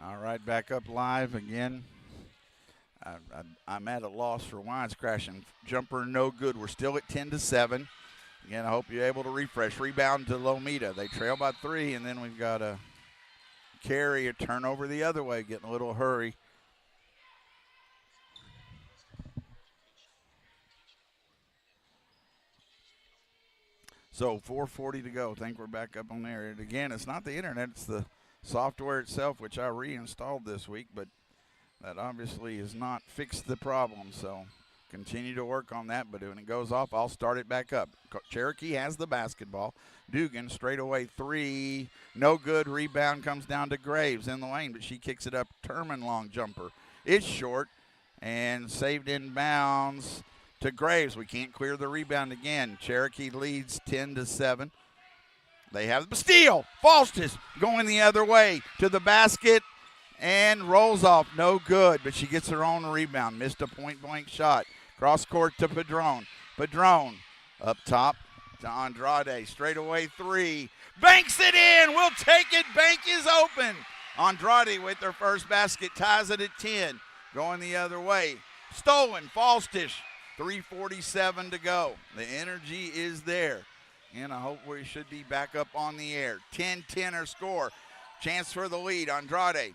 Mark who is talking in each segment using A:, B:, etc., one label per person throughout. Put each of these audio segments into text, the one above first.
A: All right, back up live again. I'm at a loss for Wines crashing. Jumper no good. We're still at 10-7. Again, I hope you're able to refresh. Rebound to Lomita. They trail by 3, and then we've got a carry, a turnover the other way, getting a little hurry. So 4:40 to go. Think we're back up on there. And again, it's not the internet, it's the software itself, which I reinstalled this week, but that obviously has not fixed the problem. So continue to work on that, but when it goes off, I'll start it back up. Cherokee has the basketball. Dugan straight away 3, no good. Rebound comes down to Graves in the lane, but she kicks it up. Turman long jumper. It's short and saved in bounds to Graves. We can't clear the rebound again. Cherokee leads 10-7. They have the steal. Falstis going the other way to the basket and rolls off. No good, but she gets her own rebound. Missed a point-blank shot. Cross court to Padron. Padron up top to Andrade. Straight away 3. Banks it in. We'll take it. Bank is open. Andrade with their first basket ties it at 10. Going the other way. Stolen. Falstish. 3:47 to go. The energy is there. And I hope we should be back up on the air. 10-10 our score. Chance for the lead. Andrade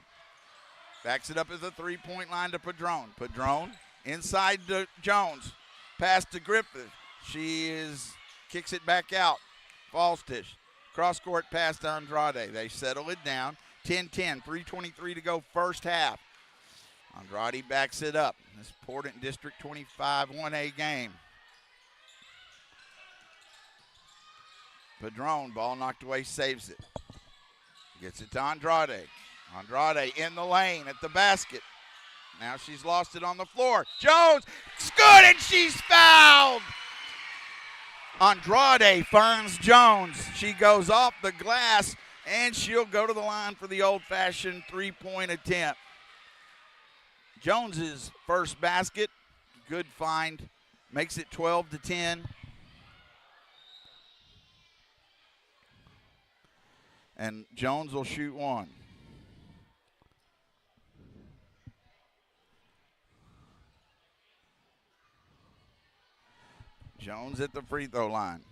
A: backs it up at the three-point line to Padron. Padron inside to Jones. Pass to Griffith. Kicks it back out. Falstish. Cross-court pass to Andrade. They settle it down. 10-10. 3:23 to go first half. Andrade backs it up. This Portland District 25 1A game. Padron, ball knocked away, saves it. Gets it to Andrade. Andrade in the lane at the basket. Now she's lost it on the floor. Jones, it's good, and she's fouled. Andrade ferns Jones. She goes off the glass, and she'll go to the line for the old-fashioned three-point attempt. Jones's first basket, good find, makes it 12-10. And Jones will shoot one. Jones at the free throw line.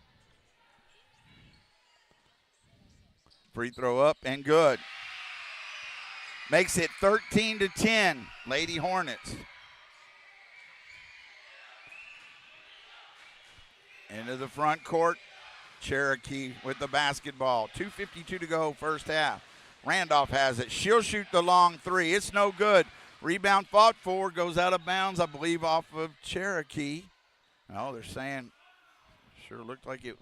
A: Free throw up and good. Makes it 13-10, Lady Hornets. Into the front court, Cherokee with the basketball. 2:52 to go first half. Randolph has it. She'll shoot the long 3. It's no good. Rebound fought for, goes out of bounds, I believe, off of Cherokee. Oh, they're saying, sure looked like it.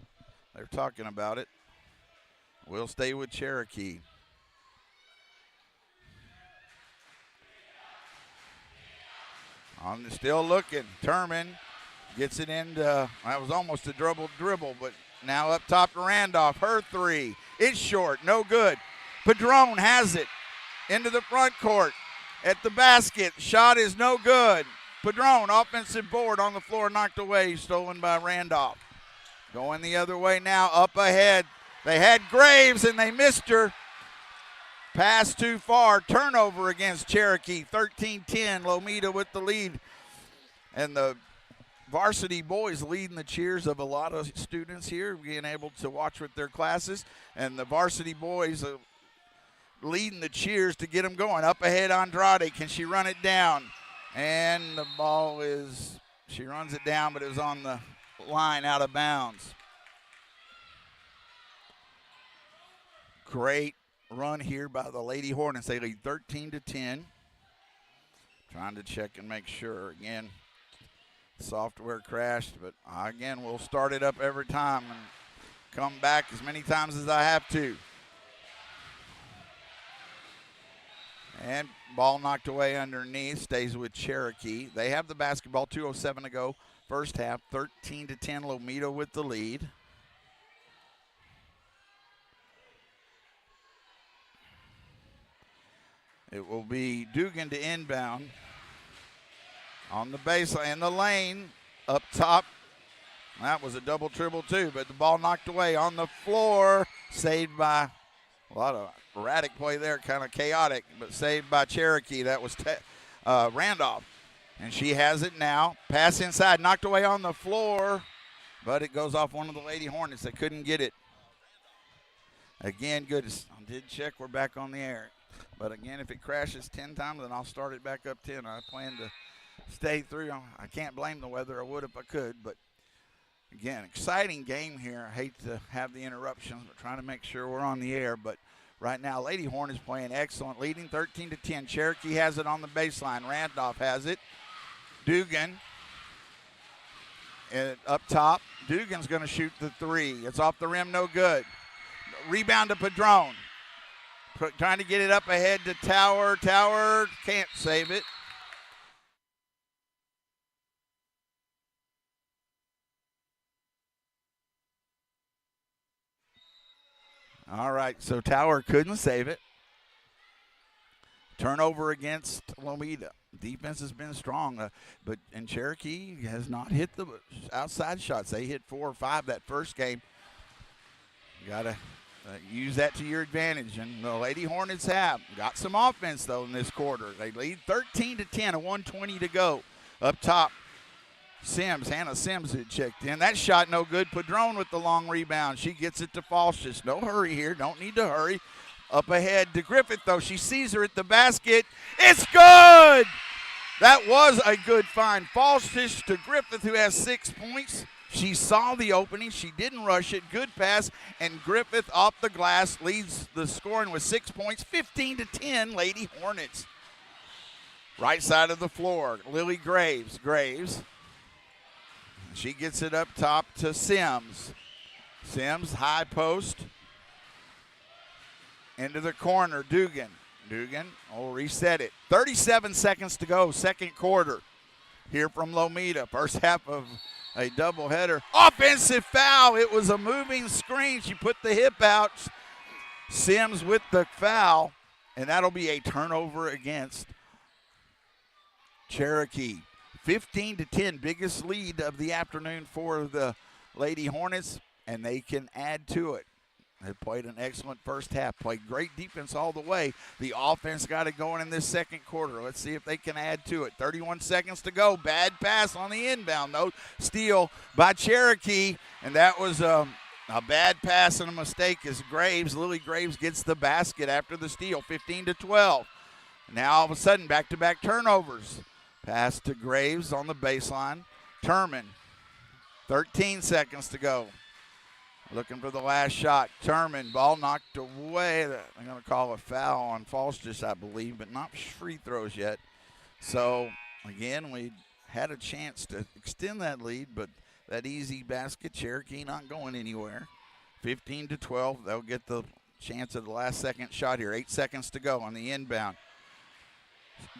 A: They're talking about it. We'll stay with Cherokee. Still looking. Turman gets it into, that was almost a dribble, but now up top to Randolph. Her 3. It's short. No good. Padron has it into the front court at the basket. Shot is no good. Padron, offensive board on the floor, knocked away, stolen by Randolph. Going the other way now, up ahead. They had Graves and they missed her. Pass too far. Turnover against Cherokee. 13-10. Lomita with the lead. And the varsity boys leading the cheers of a lot of students here, being able to watch with their classes. And the varsity boys leading the cheers to get them going. Up ahead, Andrade. Can she run it down? And the ball is, she runs it down, but it was on the line out of bounds. Great run here by the Lady Hornets. They lead 13-10. Trying to check and make sure. Again, software crashed, but again, we'll start it up every time and come back as many times as I have to. And ball knocked away underneath, stays with Cherokee. They have the basketball, 2:07 to go. First half, 13-10, Lomita with the lead. It will be Dugan to inbound. On the baseline, in the lane, up top. That was a double dribble too, but the ball knocked away on the floor, saved by A lot of erratic play there, kind of chaotic, but saved by Cherokee. That was Randolph. And she has it now. Pass inside, knocked away on the floor, but it goes off one of the Lady Hornets. They couldn't get it. Again, good. I did check. We're back on the air. But again, if it crashes 10 times, then I'll start it back up 10. I plan to stay through. I can't blame the weather. I would if I could. But again, exciting game here. I hate to have the interruptions, but trying to make sure we're on the air. But right now, Lady Hornets playing excellent, leading 13-10. Cherokee has it on the baseline. Randolph has it. Dugan up top. Dugan's going to shoot the three. It's off the rim, no good. Rebound to Padron. Trying to get it up ahead to Tower. Tower can't save it. All right, so Tower couldn't save it. Turnover against Lomita. Defense has been strong, and Cherokee has not hit the outside shots. They hit 4 or 5 that first game. You got to use that to your advantage, and the Lady Hornets have got some offense, though, in this quarter. They lead 13-10, a 1:20 to go. Up top, Hannah Sims had checked in. That shot no good. Padron with the long rebound. She gets it to Falstis. No hurry here. Don't need to hurry. Up ahead to Griffith, though. She sees her at the basket. It's good! That was a good find. Falstis to Griffith, who has 6 points. She saw the opening. She didn't rush it. Good pass. And Griffith off the glass leads the scoring with 6 points. 15-10, Lady Hornets. Right side of the floor, Lily Graves. She gets it up top to Sims. Sims, high post. Into the corner, Dugan will reset it. 37 seconds to go, second quarter. Here from Lomita, first half of a doubleheader. Offensive foul. It was a moving screen. She put the hip out. Sims with the foul, and that'll be a turnover against Cherokee. 15-10, biggest lead of the afternoon for the Lady Hornets, and they can add to it. They played an excellent first half, played great defense all the way. The offense got it going in this second quarter. Let's see if they can add to it. 31 seconds to go. Bad pass on the inbound, though. Steal by Cherokee, and that was a bad pass and a mistake as Lily Graves gets the basket after the steal, 15-12. Now all of a sudden, back-to-back turnovers. Pass to Graves on the baseline. Turman, 13 seconds to go. Looking for the last shot. Turman, ball knocked away. I'm going to call a foul on Falstis, I believe, but not free throws yet. So, again, we had a chance to extend that lead, but that easy basket, Cherokee not going anywhere. 15-12, they'll get the chance of the last second shot here. 8 seconds to go on the inbound.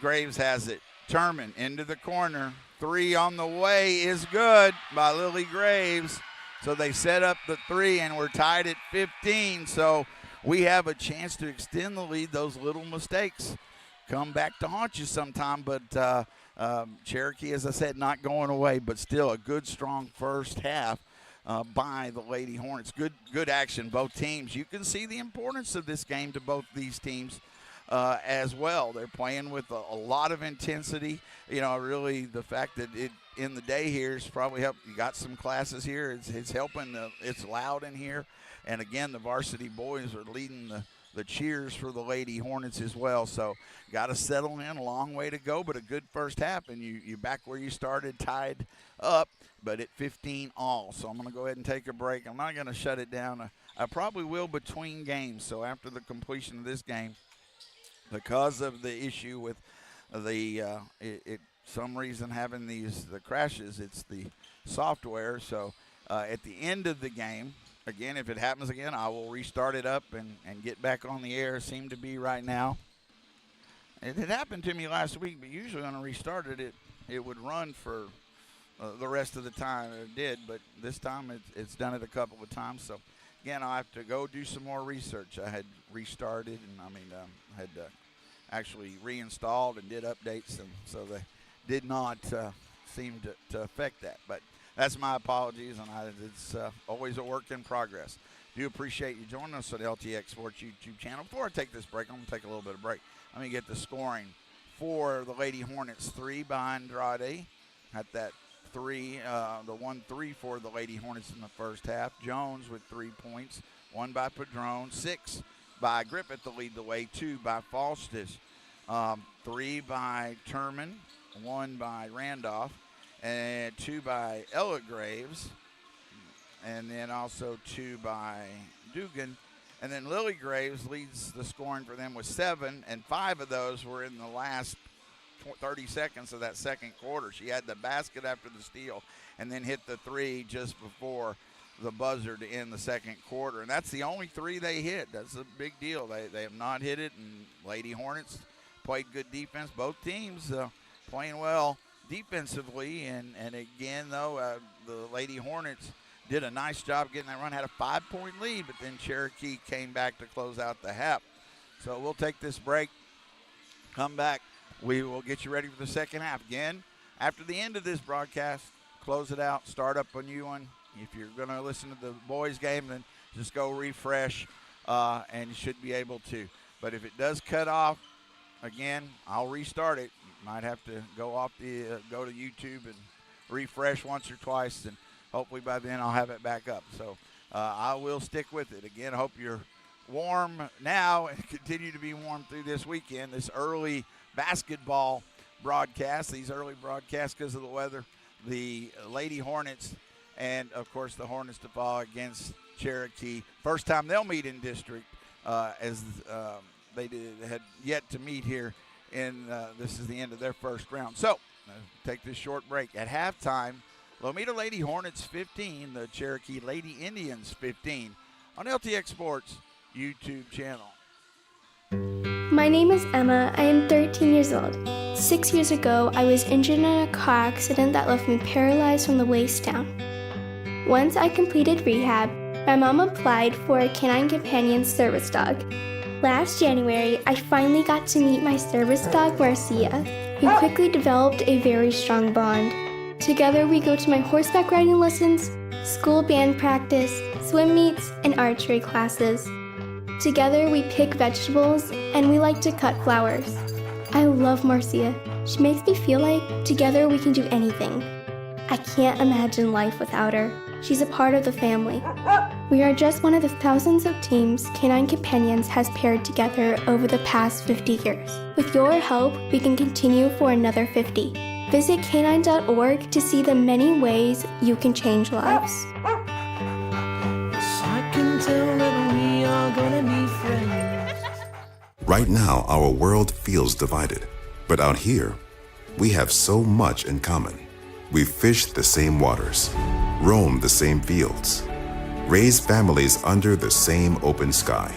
A: Graves has it. Turman into the corner. 3 on the way is good by Lily Graves. So they set up the 3, and we're tied at 15. So we have a chance to extend the lead. Those little mistakes come back to haunt you sometime. But Cherokee, as I said, not going away, but still a good, strong first half by the Lady Hornets. Good action, both teams. You can see the importance of this game to both these teams as well. They're playing with a lot of intensity. You know, really the fact that it in the day here has probably helped. You got some classes here. It's helping. It's loud in here. And, again, the varsity boys are leading the cheers for the Lady Hornets as well. So got to settle in. A long way to go, but a good first half. And you're back where you started, tied up, but at 15 all. So I'm going to go ahead and take a break. I'm not going to shut it down. I probably will between games. So after the completion of this game, because of the issue with the some reason having the crashes, it's the software. So at the end of the game, again, if it happens again, I will restart it up and get back on the air. Seem to be right now. It had happened to me last week, but usually when I restarted it, it would run for the rest of the time. It did, but this time it's done it a couple of times. So again, I'll have to go do some more research. I had restarted, and had actually reinstalled and did updates, and so they did not seem to affect that. But That's my apologies, and it's always a work in progress. Do appreciate you joining us on the LTX Sports YouTube channel. Before I take this break, I'm going to take a little bit of break. Let me get the scoring for the Lady Hornets. 3 by Andrade. At that 3, the 1-3 for the Lady Hornets in the first half. Jones with 3 points. 1 by Padron. 6 by Griffith to lead the way. 2 by Falstish. 3 by Turman. 1 by Randolph. And 2 by Ella Graves. And then also 2 by Dugan. And then Lily Graves leads the scoring for them with 7, and 5 of those were in the last 30 seconds of that second quarter. She had the basket after the steal and then hit the 3 just before the buzzer to end the second quarter. And that's the only 3 they hit. That's a big deal. They have not hit it, and Lady Hornets played good defense. Both teams playing well defensively. And again, though, the Lady Hornets did a nice job getting that run, had a 5-point lead, but then Cherokee came back to close out the half. So we'll take this break, come back. We will get you ready for the second half. Again, after the end of this broadcast, close it out, start up a new one. If you're going to listen to the boys' game, then just go refresh, and you should be able to. But if it does cut off, again, I'll restart it. You might have to go to YouTube and refresh once or twice, and hopefully by then I'll have it back up. So I will stick with it. Again, I hope you're warm now and continue to be warm through this weekend, this early basketball broadcast, these early broadcasts because of the weather. The Lady Hornets and, of course, the Hornets to fall against Cherokee. First time they'll meet in district as they had yet to meet here. This is the end of their first round. So take this short break. At halftime, Lomita Lady Hornets 15, the Cherokee Lady Indians 15 on LTX Sports YouTube channel.
B: My name is Emma. I am 13 years old. 6 years ago, I was injured in a car accident that left me paralyzed from the waist down. Once I completed rehab, my mom applied for a canine companion service dog. Last January, I finally got to meet my service dog, Marcia. We quickly developed a very strong bond. Together, we go to my horseback riding lessons, school band practice, swim meets, and archery classes. Together, we pick vegetables, and we like to cut flowers. I love Marcia. She makes me feel like together we can do anything. I can't imagine life without her. She's a part of the family. We are just one of the thousands of teams Canine Companions has paired together over the past 50 years. With your help, we can continue for another 50. Visit canine.org to see the many ways you can change lives.
C: I can tell that we are gonna be friends.
D: Right now, our world feels divided. But out here, we have so much in common. We fish the same waters, roam the same fields, raise families under the same open sky.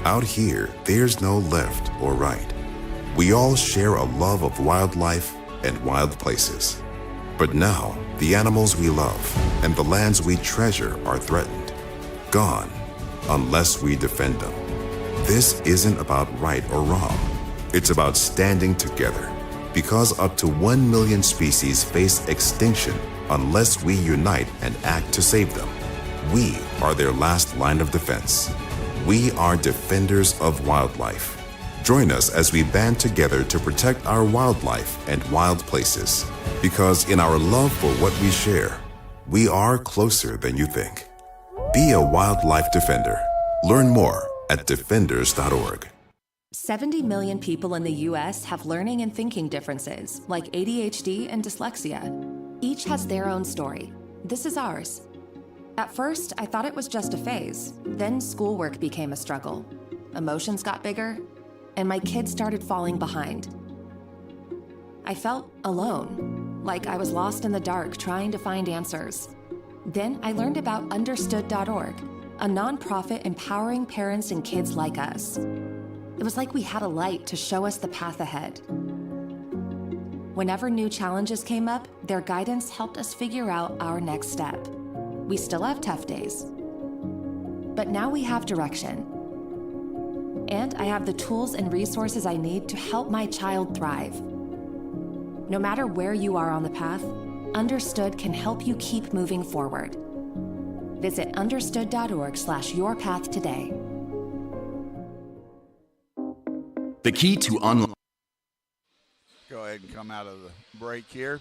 D: Out here, there's no left or right. We all share a love of wildlife and wild places. But now, the animals we love and the lands we treasure are threatened, gone, unless we defend them. This isn't about right or wrong. It's about standing together, because up to 1 million species face extinction unless we unite and act to save them. We are their last line of defense. We are defenders of wildlife. Join us as we band together to protect our wildlife and wild places. Because in our love for what we share, we are closer than you think. Be a wildlife defender. Learn more at defenders.org.
E: 70 million people in the U.S. have learning and thinking differences, like ADHD and dyslexia. Each has their own story. This is ours. At first, I thought it was just a phase. Then schoolwork became a struggle. Emotions got bigger, and my kids started falling behind. I felt alone, like I was lost in the dark trying to find answers. Then I learned about Understood.org, a nonprofit empowering parents and kids like us. It was like we had a light to show us the path ahead. Whenever new challenges came up, their guidance helped us figure out our next step. We still have tough days, but now we have direction. And I have the tools and resources I need to help my child thrive. No matter where you are on the path, Understood can help you keep moving forward. Visit understood.org/yourpath today.
F: The key to unlock.
A: Go ahead and come out of the break here.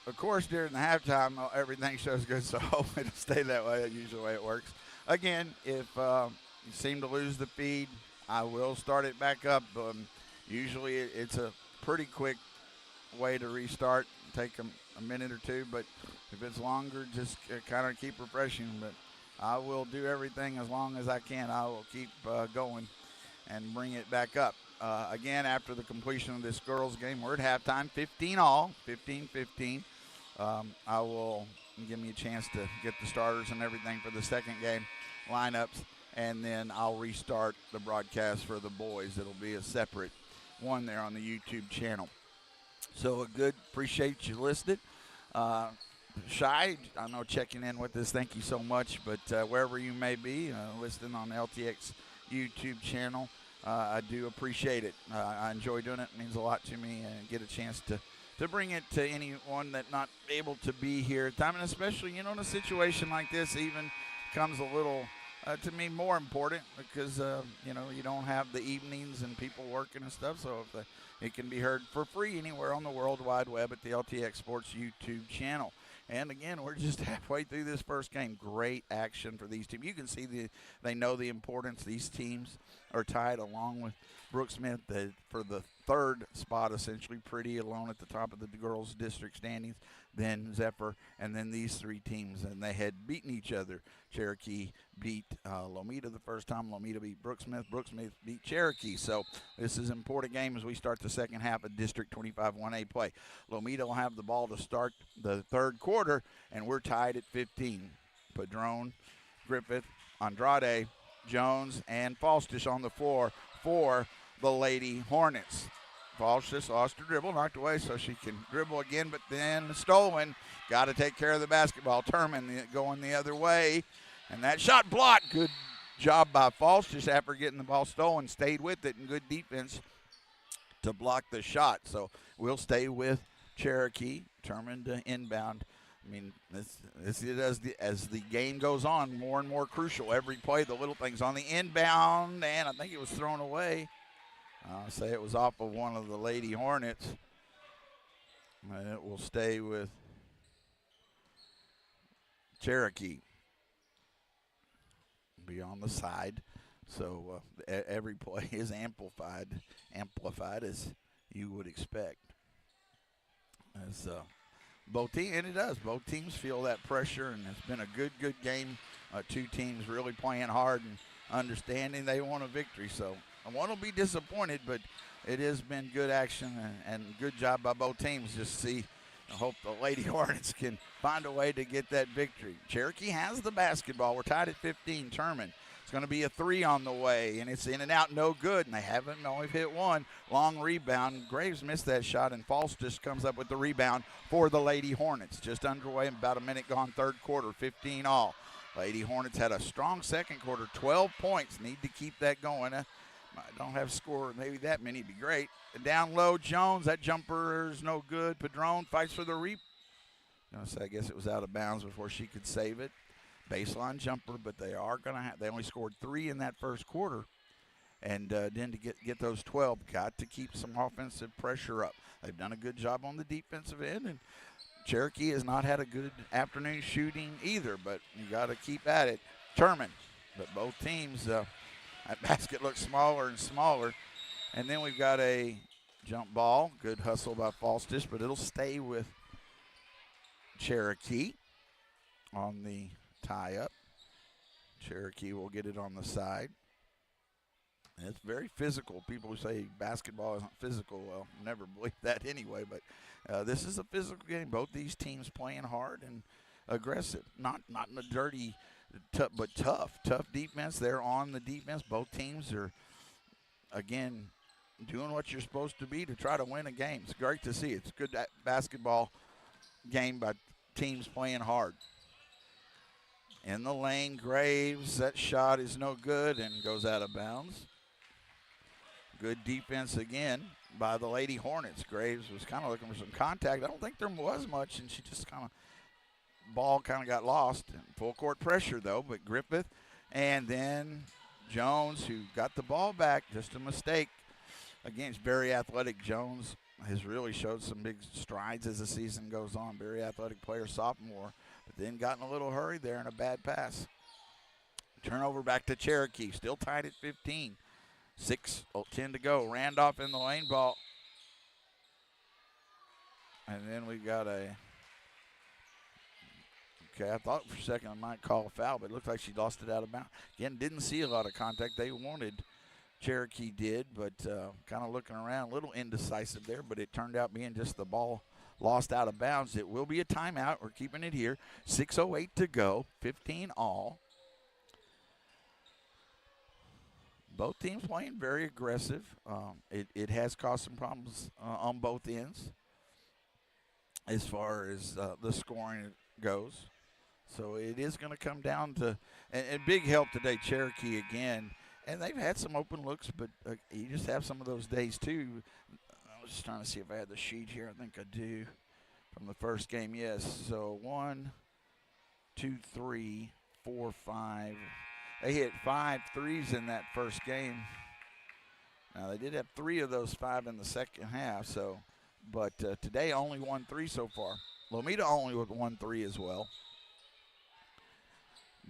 A: Of course, during the halftime, everything shows good, so hopefully it'll stay that way. That's usually the way it works. Again, if you seem to lose the feed, I will start it back up. Usually it's a pretty quick way to restart. Take a minute or two, but if it's longer, just kind of keep refreshing. But I will do everything as long as I can. I will keep going and bring it back up. Again, after the completion of this girls game, we're at halftime, 15-15. I will give me a chance to get the starters and everything for the second game lineups, and then I'll restart the broadcast for the boys. It'll be a separate one there on the YouTube channel. So appreciate you listening. Shy, I know checking in with us, thank you so much, but wherever you may be, listening on the LTX YouTube channel, I do appreciate it. I enjoy doing it. It means a lot to me, and get a chance to bring it to anyone that's not able to be here at the time, and especially, in a situation like this even comes a little, to me, more important because, you don't have the evenings and people working and stuff, so if it can be heard for free anywhere on the World Wide Web at the LTX Sports YouTube channel. And again, we're just halfway through this first game. Great action for these teams. You can see they know the importance. These teams are tied along with Brooksmith for the third spot, essentially. Pretty alone at the top of the girls' district standings, then Zephyr, and then these three teams. And they had beaten each other. Cherokee beat Lomita the first time. Lomita beat Brooksmith. Brooksmith beat Cherokee. So this is an important game as we start the second half of District 25 1A play. Lomita will have the ball to start the third quarter, and we're tied at 15. Padron, Griffith, Andrade, Jones, and Falstish on the floor for the Lady Hornets. Falstish lost her dribble, knocked away so she can dribble again, but then stolen. Got to take care of the basketball. Terman going the other way, and that shot blocked. Good job by Falstish after getting the ball stolen. Stayed with it, and good defense to block the shot. So we'll stay with Cherokee. Terman to inbound. I mean, as the game goes on, more and more crucial. Every play, the little things on the inbound, and I think it was thrown away. I'll say it was off of one of the Lady Hornets. And it will stay with Cherokee. Be on the side. So every play is amplified as you would expect. As both teams, and it does. Both teams feel that pressure, and it's been a good game. Two teams really playing hard and understanding they want a victory. So one will be disappointed, but it has been good action and good job by both teams. Just I hope the Lady Hornets can find a way to get that victory. Cherokee has the basketball. We're tied at 15. Terman. It's going to be a three on the way, and it's in and out, no good, and they haven't only hit one. Long rebound. Graves missed that shot, and Falstish comes up with the rebound for the Lady Hornets. Just underway, about a minute gone, third quarter, 15 all. Lady Hornets had a strong second quarter, 12 points. Need to keep that going. I don't have score, maybe that many would be great. And down low, Jones, that jumper is no good. Padron fights for the I guess it was out of bounds before she could save it. Baseline jumper, but they only scored 3 in that first quarter. And then to get those 12, got to keep some offensive pressure up. They've done a good job on the defensive end, and Cherokee has not had a good afternoon shooting either, but you got to keep at it. Terman, but both teams, that basket looks smaller and smaller. And then we've got a jump ball. Good hustle by Falstish, but it'll stay with Cherokee on the tie-up. Cherokee will get it on the side. And it's very physical. People who say basketball isn't physical, well, never believe that anyway. But this is a physical game. Both these teams playing hard and aggressive. Not in a dirty, but tough defense. They're on the defense. Both teams are, again, doing what you're supposed to be to try to win a game. It's great to see. It's a good basketball game by teams playing hard. In the lane, Graves, that shot is no good and goes out of bounds. Good defense again by the Lady Hornets. Graves was kind of looking for some contact. I don't think there was much, and she just ball kind of got lost. Full court pressure, though, but Griffith. And then Jones, who got the ball back, just a mistake. Against very athletic Jones, has really showed some big strides as the season goes on. Very athletic player, sophomore, but then got in a little hurry there and a bad pass. Turnover back to Cherokee, still tied at 15. 6:10 to go. Randolph in the lane ball. And then we got okay, I thought for a second I might call a foul, but it looked like she lost it out of bounds. Again, didn't see a lot of contact. They wanted, Cherokee did, but kind of looking around, a little indecisive there, but it turned out being just the ball lost out of bounds. It will be a timeout. We're keeping it here. 6:08 to go, 15 all. Both teams playing very aggressive. It has caused some problems on both ends as far as the scoring goes. So it is going to come down to, and big help today, Cherokee again. And they've had some open looks, but you just have some of those days too. I was just trying to see if I had the sheet here. I think I do from the first game. Yes. So 1, 2, 3, 4, 5. They hit 5 threes in that first game. Now they did have 3 of those 5 in the second half. So, but today only 1 3 so far. Lomita only with 1 3 as well.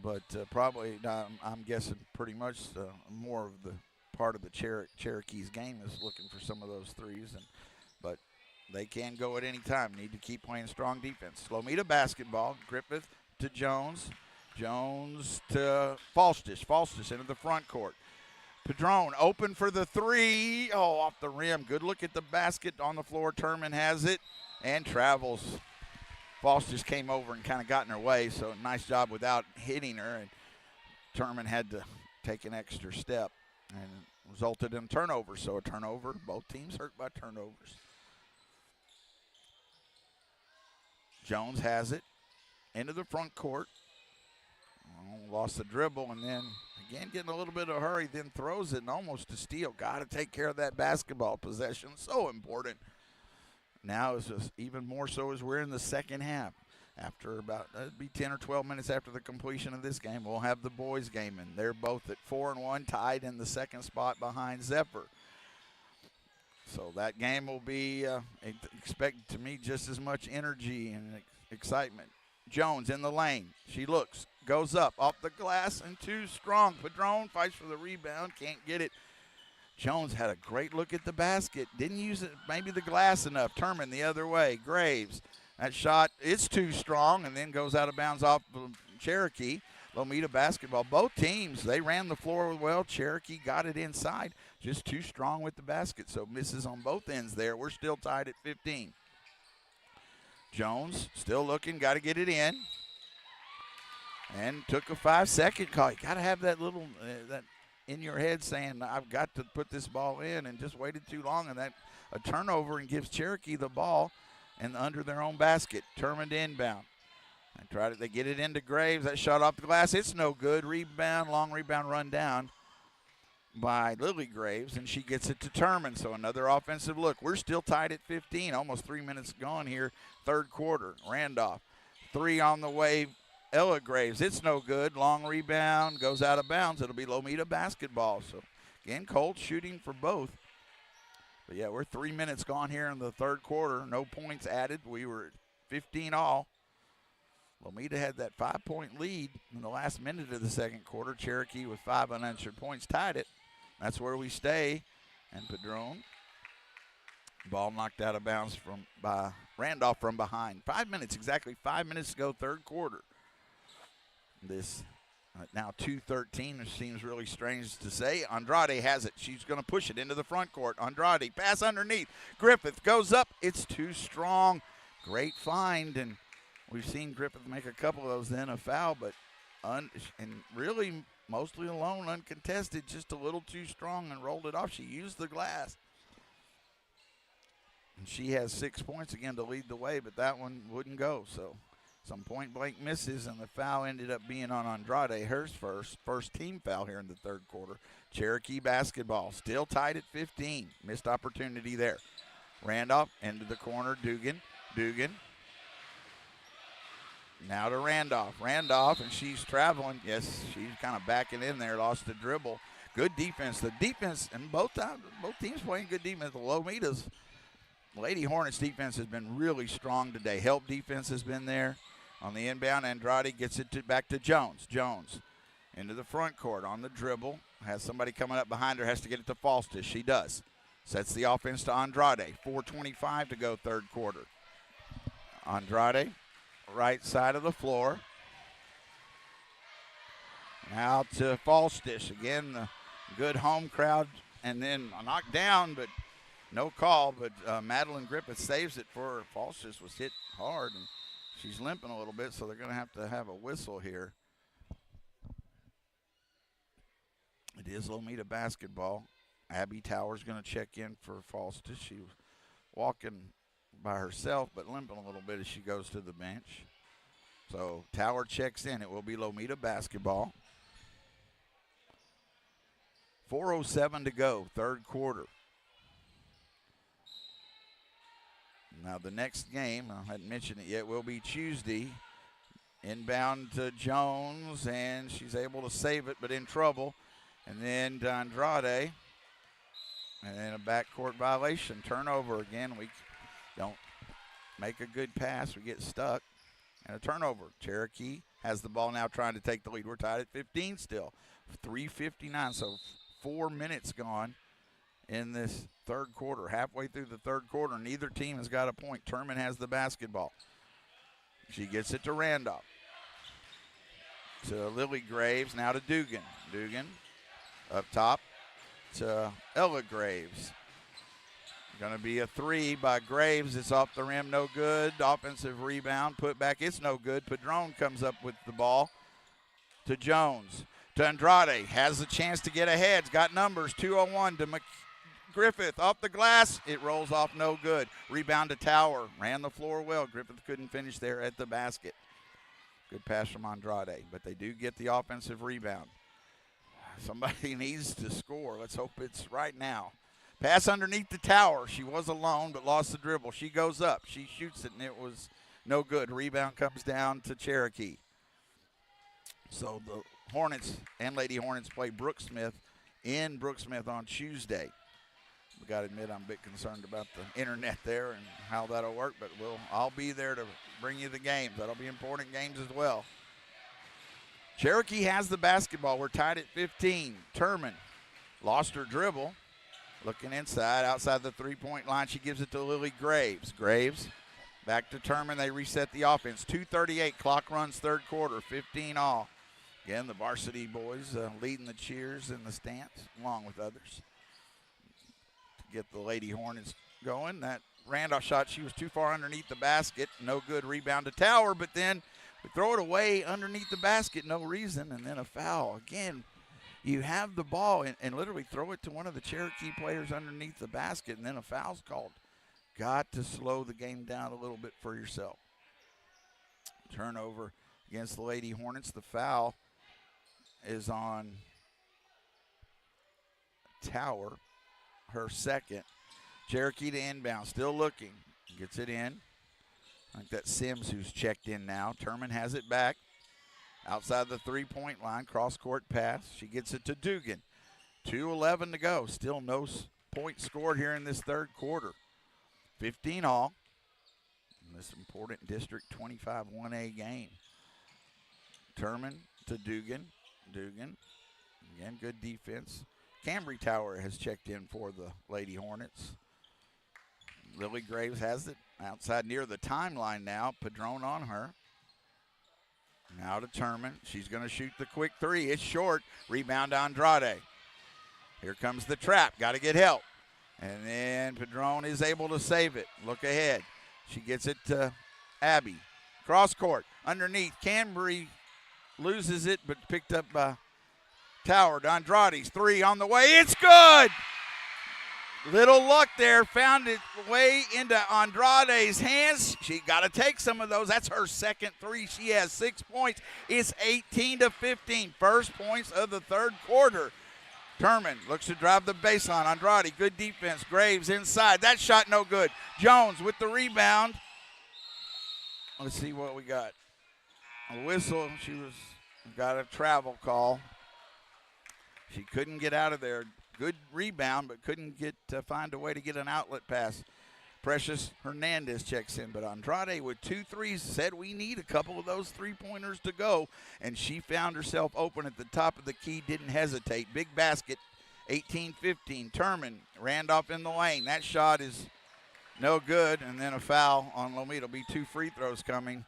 A: But probably, I'm guessing pretty much more of the part of the Cherokee's game is looking for some of those threes. But they can go at any time. Need to keep playing strong defense. Lomita basketball. Griffith to Jones. Jones to Falstish. Falstish into the front court. Padron open for the 3. Oh, off the rim. Good look at the basket on the floor. Turman has it and travels. Falstish came over and kind of got in her way, so nice job without hitting her. And Turman had to take an extra step and resulted in turnover. So a turnover. Both teams hurt by turnovers. Jones has it into the front court. Lost the dribble, and then again getting a little bit of a hurry, then throws it and almost to steal. Got to take care of that basketball possession. So important. Now it's just even more so as we're in the second half. After about, it'd be 10 or 12 minutes after the completion of this game, we'll have the boys game, and they're both at 4-1, tied in the second spot behind Zephyr. So that game will be expected to me just as much energy and excitement. Jones in the lane. She looks, goes up, off the glass, and too strong. Padron fights for the rebound, can't get it. Jones had a great look at the basket. Didn't use it, maybe the glass enough. Turman the other way. Graves. That shot is too strong and then goes out of bounds off of Cherokee. Lomita basketball. Both teams, they ran the floor well. Cherokee got it inside. Just too strong with the basket. So misses on both ends there. We're still tied at 15. Jones still looking, got to get it in. And took a 5-second call. You got to have that little, that in your head saying, I've got to put this ball in, and just waited too long. And that a turnover and gives Cherokee the ball and under their own basket. Turman to inbound. And they get it into Graves. That shot off the glass. It's no good. Rebound, long rebound run down by Lily Graves, and she gets it to Turman. So another offensive look. We're still tied at 15. Almost 3 minutes gone here, third quarter. Randolph. 3 on the way. Ella Graves. It's no good. Long rebound. Goes out of bounds. It'll be Lomita basketball. So, again, cold shooting for both. But, yeah, we're 3 minutes gone here in the third quarter. No points added. We were at 15 all. Lomita had that 5-point lead in the last minute of the second quarter. Cherokee with 5 unanswered points tied it. That's where we stay. And Padron. Ball knocked out of bounds by Randolph from behind. 5 minutes, exactly 5 minutes to go, third quarter. This now 2:13, which seems really strange to say. Andrade has it. She's going to push it into the front court. Andrade, pass underneath. Griffith goes up. It's too strong. Great find, and we've seen Griffith make a couple of those, then a foul, but and really mostly alone, uncontested, just a little too strong and rolled it off. She used the glass. And she has 6 points again to lead the way, but that one wouldn't go. So Some point-blank misses, and the foul ended up being on Andrade, her first team foul here in the third quarter. Cherokee basketball, still tied at 15. Missed opportunity there. Randolph into the corner, Dugan. Now to Randolph. And she's traveling. Yes, she's kind of backing in there, lost the dribble. Good defense. The defense, and both teams playing good defense. The Lomitas, Lady Hornets defense has been really strong today. Help defense has been there. On the inbound, Andrade gets it back to Jones. Jones into the front court on the dribble. Has somebody coming up behind her, has to get it to Falstis. She does. Sets the offense to Andrade. 4:25 to go third quarter. Andrade, right side of the floor. Now to Falstis. Again, the good home crowd. And then a knockdown, but no call. But Madeline Griffith saves it for her. Falstis was hit hard, and she's limping a little bit, so they're going to have a whistle here. It is Lomita basketball. Abby Towers going to check in for Falstis. She was walking by herself, but limping a little bit as she goes to the bench. So Tower checks in. It will be Lomita basketball. 4:07 to go, third quarter. Now the next game, I hadn't mentioned it yet, will be Tuesday. Inbound to Jones, and she's able to save it, but in trouble. And then to Andrade. And then a backcourt violation. Turnover again. We don't make a good pass. We get stuck. And a turnover. Cherokee has the ball now trying to take the lead. We're tied at 15 still. 3:59, so 4 minutes gone in this third quarter. Halfway through the third quarter, neither team has got a point. Turman has the basketball. She gets it to Randolph. To Lily Graves, now to Dugan. Dugan up top to Ella Graves. Going to be a three by Graves. It's off the rim, no good. Offensive rebound, put back, it's no good. Padron comes up with the ball to Jones. To Andrade, has a chance to get ahead. It's got numbers, 2:01 to Griffith. Off the glass, it rolls off, no good. Rebound to Tower, ran the floor well. Griffith couldn't finish there at the basket. Good pass from Andrade, but they do get the offensive rebound. Somebody needs to score. Let's hope it's right now. Pass underneath the Tower. She was alone, but lost the dribble. She goes up. She shoots it, and it was no good. Rebound comes down to Cherokee. So the Hornets and Lady Hornets play Brooksmith in Brooksmith on Tuesday. We got to admit I'm a bit concerned about the internet there and how that'll work, but I'll be there to bring you the games. That'll be important games as well. Cherokee has the basketball. We're tied at 15. Turman lost her dribble. Looking inside, outside the three-point line. She gives it to Lily Graves. Graves back to Turman. They reset the offense. 2:38, clock runs third quarter, 15 all. Again, the varsity boys leading the cheers in the stands, along with others, to get the Lady Hornets going. That Randolph shot, she was too far underneath the basket. No good. Rebound to Tower, but then we throw it away underneath the basket, no reason, and then a foul. Again, you have the ball and literally throw it to one of the Cherokee players underneath the basket, and then a foul's called. Got to slow the game down a little bit for yourself. Turnover against the Lady Hornets. The foul is on Tower, her second. Cherokee to inbound, still looking. Gets it in. I think that's Sims who's checked in now. Turman has it back. Outside the three-point line, cross-court pass. She gets it to Dugan. 2:11 to go. Still no points scored here in this third quarter. 15 all in this important District 25 1A game. Turman to Dugan. Dugan, again, good defense. Cambry Tower has checked in for the Lady Hornets. Lily Graves has it outside near the timeline now. Padron on her. Now to Turman. She's going to shoot the quick three. It's short. Rebound to Andrade. Here comes the trap. Got to get help. And then Padron is able to save it. Look ahead. She gets it to Abby. Cross court. Underneath. Cambry loses it, but picked up by Tower. To Andrade's three on the way. It's good. Little luck there, found its way into Andrade's hands. She got to take some of those. That's her second three. She has 6 points. It's 18-15. First points of the third quarter. Turman looks to drive the baseline. Andrade, good defense. Graves inside. That shot no good. Jones with the rebound. Let's see what we got. A whistle. She got a travel call. She couldn't get out of there. Good rebound, but couldn't find a way to get an outlet pass. Precious Hernandez checks in, but Andrade with 2 threes said we need a couple of those three-pointers to go, and she found herself open at the top of the key, didn't hesitate. Big basket, 18-15. Turman, Randolph in the lane. That shot is no good, and then a foul on Lomita. It'll be 2 free throws coming.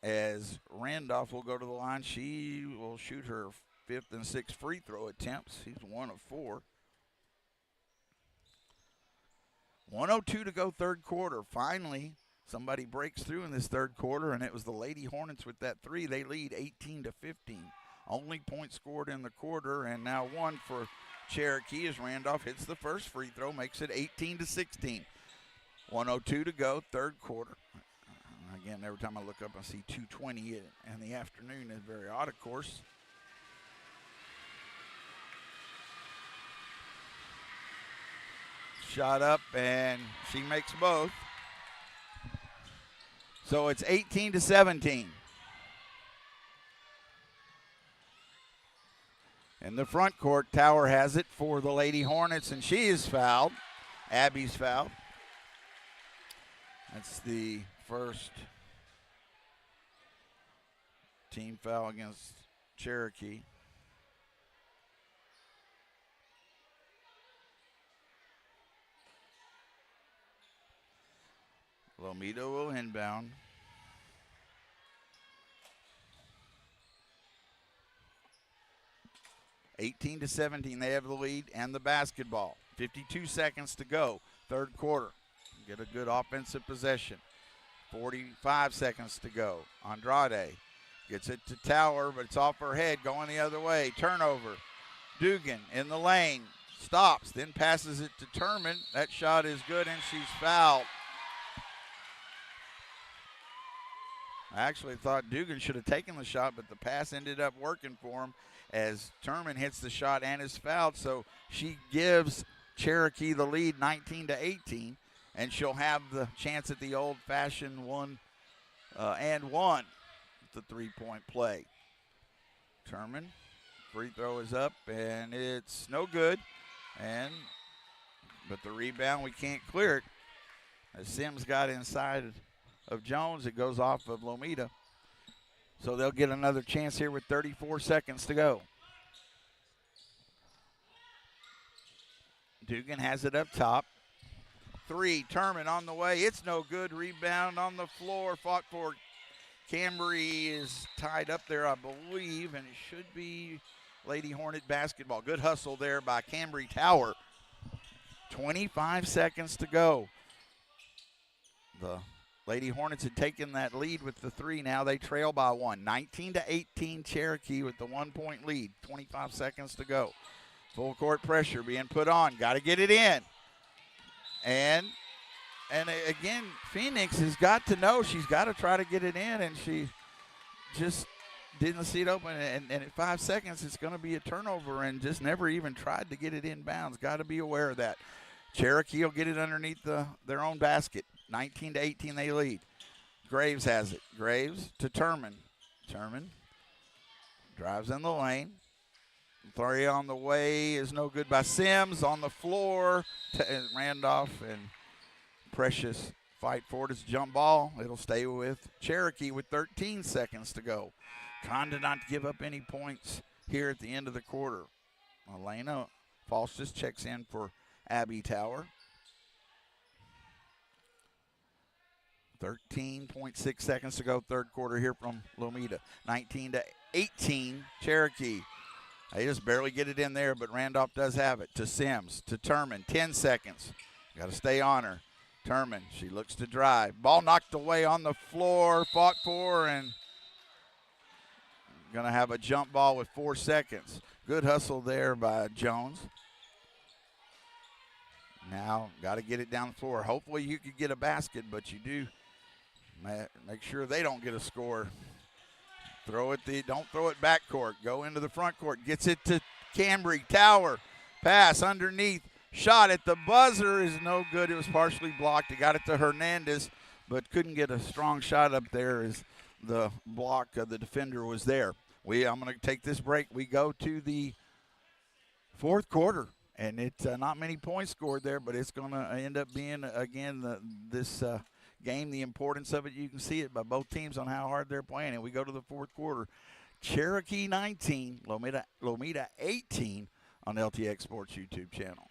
A: As Randolph will go to the line, she will shoot her 5th and 6th free throw attempts. He's 1 of 4. 1:02 to go third quarter. Finally, somebody breaks through in this third quarter, and it was the Lady Hornets with that 3. They lead 18-15. Only point scored in the quarter, and now 1 for Cherokee as Randolph hits the first free throw, makes it 18-16. 1:02 to go, third quarter. Again, every time I look up, I see 2:20 in the afternoon. It's very odd, of course. Shot up, and she makes both. So it's 18-17. In the front court, Tower has it for the Lady Hornets, and she is fouled. Abby's fouled. That's the first team foul against Cherokee. Lomita will inbound. (18-17). They have the lead and the basketball. 52 seconds to go. Third quarter. Get a good offensive possession. 45 seconds to go. Andrade gets it to Tower, but it's off her head, going the other way. Turnover. Dugan in the lane. Stops, then passes it to Turman. That shot is good, and she's fouled. I actually thought Dugan should have taken the shot, but the pass ended up working for him as Turman hits the shot and is fouled. So she gives Cherokee the lead 19-18, and she'll have the chance at the old-fashioned 1-and-1 the three-point play. Turman, free throw is up, and it's no good. But the rebound, we can't clear it. As Sims got inside of Jones, it goes off of Lomita. So they'll get another chance here with 34 seconds to go. Dugan has it up top. 3, Turman on the way. It's no good. Rebound on the floor. Fought for. Cambry is tied up there, I believe, and it should be Lady Hornet basketball. Good hustle there by Cambry Tower. 25 seconds to go. The Lady Hornets had taken that lead with the 3. Now they trail by 1. 19-18 Cherokee with the 1-point lead. 25 seconds to go. Full court pressure being put on. Got to get it in. And again, Phoenix has got to know she's got to try to get it in, and she just didn't see it open. And at 5 seconds, it's going to be a turnover, and just never even tried to get it inbounds. Got to be aware of that. Cherokee will get it underneath their own basket. 19-18, they lead. Graves has it. Graves to Turman. Turman drives in the lane. 3 on the way is no good by Sims. On the floor, Randolph and Precious fight for it. It's a jump ball. It'll stay with Cherokee with 13 seconds to go. Trying to not give up any points here at the end of the quarter. Elena Faustus checks in for Abby Tower. 13.6 seconds to go, third quarter here from Lomita. 19-18 Cherokee. They just barely get it in there, but Randolph does have it. To Sims, to Turman, 10 seconds. Got to stay on her. Turman, she looks to drive. Ball knocked away on the floor, fought for, and going to have a jump ball with 4 seconds. Good hustle there by Jones. Now got to get it down the floor. Hopefully you could get a basket, but you do make sure they don't get a score. Don't throw it back court. Go into the front court. Gets it to Cambry. Tower. Pass underneath. Shot at the buzzer is no good. It was partially blocked. He got it to Hernandez, but couldn't get a strong shot up there as the block of the defender was there. I'm going to take this break. We go to the fourth quarter, and it's not many points scored there, but it's going to end up being, again, this game, the importance of it. You can see it by both teams on how hard they're playing. And we go to the fourth quarter. Cherokee 19, Lomita 18 on LTX Sports YouTube channel.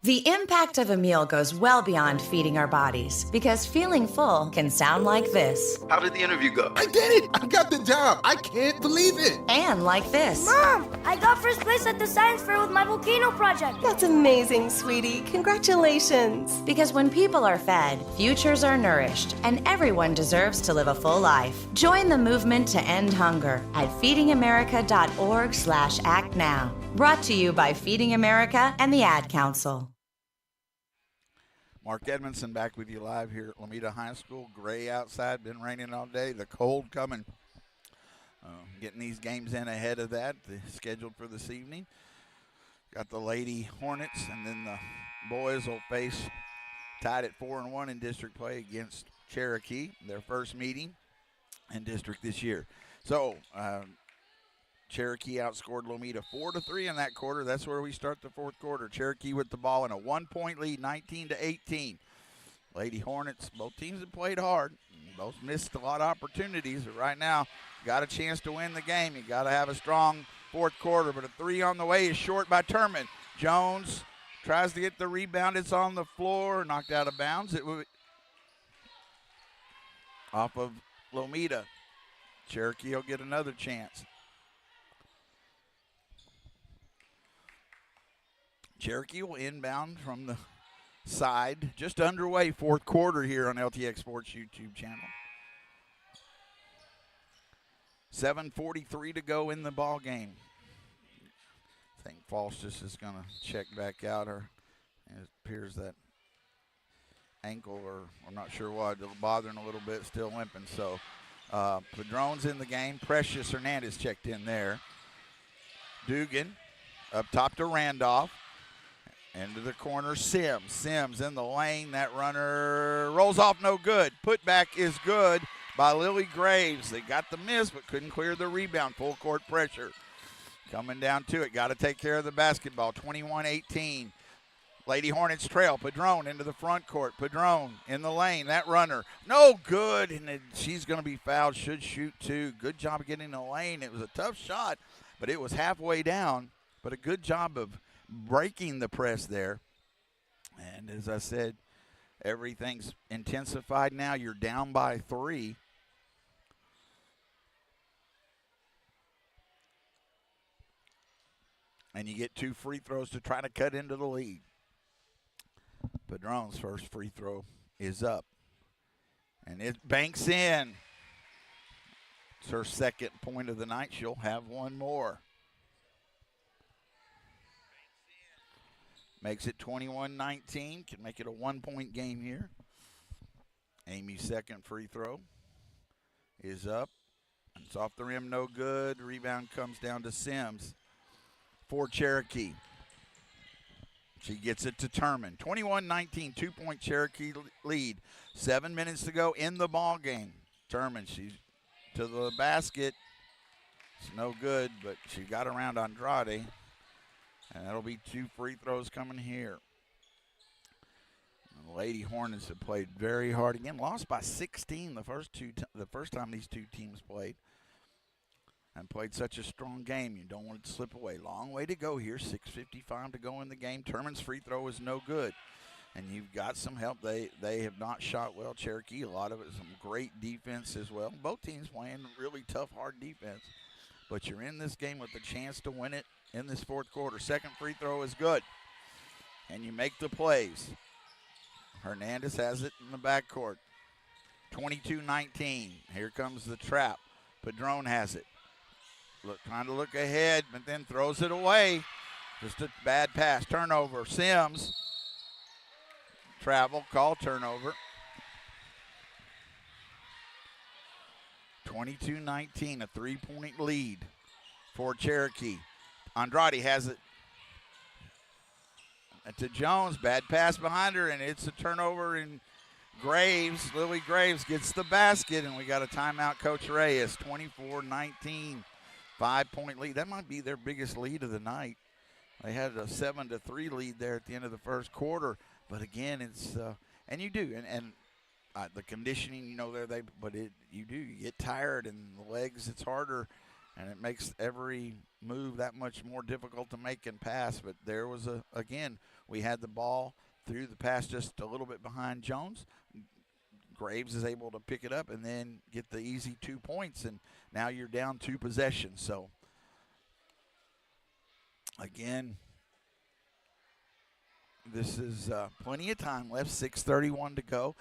G: The impact of a meal goes well beyond feeding our bodies, because feeling full can sound like this.
F: How did the interview go?
H: I did it! I got the job! I can't believe it!
G: And like this.
I: Mom, I got first place at the science fair with my volcano project.
J: That's amazing, sweetie. Congratulations.
G: Because when people are fed, futures are nourished, and everyone deserves to live a full life. Join the movement to end hunger at feedingamerica.org/act now. Brought to you by Feeding America and the Ad Council.
A: Mark Edmondson back with you live here at Lomita High School. Gray outside, been raining all day. The cold coming. Getting these games in ahead of that, scheduled for this evening. Got the Lady Hornets, and then the boys will face, tied at 4-1 in district play against Cherokee, their first meeting in district this year. So, Cherokee outscored Lomita 4-3 in that quarter. That's where we start the fourth quarter. Cherokee with the ball in a 1-point lead, 19-18. Lady Hornets, both teams have played hard. Both missed a lot of opportunities, but right now, got a chance to win the game. You got to have a strong fourth quarter, but a three on the way is short by Turman. Jones tries to get the rebound. It's on the floor, knocked out of bounds. It was off of Lomita. Cherokee will get another chance. Cherokee will inbound from the side. Just underway, fourth quarter here on LTX Sports YouTube channel. 7:43 to go in the ball game. I think Falstus is going to check back out. It appears that ankle, or I'm not sure what, bothering a little bit, still limping. So Padron's in the game. Precious Hernandez checked in there. Dugan up top to Randolph. Into the corner, Sims. Sims in the lane. That runner rolls off, no good. Putback is good by Lily Graves. They got the miss, but couldn't clear the rebound. Full court pressure. Coming down to it. Got to take care of the basketball. 21-18. Lady Hornets trail. Padron into the front court. Padron in the lane. That runner, no good. And she's going to be fouled. Should shoot two. Good job of getting in the lane. It was a tough shot, but it was halfway down. But a good job of breaking the press there. And as I said, everything's intensified now. You're down by 3. And you get 2 free throws to try to cut into the lead. Padron's first free throw is up. And it banks in. It's her second point of the night. She'll have one more. Makes it 21-19. Can make it a 1-point game here. Amy's second free throw is up. It's off the rim, no good. Rebound comes down to Sims for Cherokee. She gets it to Turman. 21-19, 2-point Cherokee lead. 7 minutes to go in the ball game. Turman, she's to the basket. It's no good, but she got around Andrade. And that'll be 2 free throws coming here. And the Lady Hornets have played very hard. Again, lost by 16 the first time these two teams played. And played such a strong game. You don't want it to slip away. Long way to go here. 6:55 to go in the game. Turman's free throw is no good. And you've got some help. They have not shot well. Cherokee, a lot of it, some great defense as well. Both teams playing really tough, hard defense. But you're in this game with a chance to win it in this fourth quarter. Second free throw is good. And you make the plays. Hernandez has it in the backcourt. 22-19. Here comes the trap. Padron has it. Trying to look ahead, but then throws it away. Just a bad pass. Turnover. Sims. Travel. Call turnover. 22-19, a 3-point lead for Cherokee. Andrade has it to Jones. Bad pass behind her, and it's a turnover. And Lily Graves gets the basket, and we got a timeout, Coach Reyes. 24-19, 5-point lead. That might be their biggest lead of the night. They had a 7-3 lead there at the end of the first quarter. But again, it's and you do, and the conditioning, you know, you get tired, and the legs, it's harder, and it makes every move that much more difficult to make and pass. But there was again, we had the ball through the pass just a little bit behind Jones. Graves is able to pick it up and then get the easy 2 points, and now you're down 2 possessions. So again, this is plenty of time left, 6:31 to go.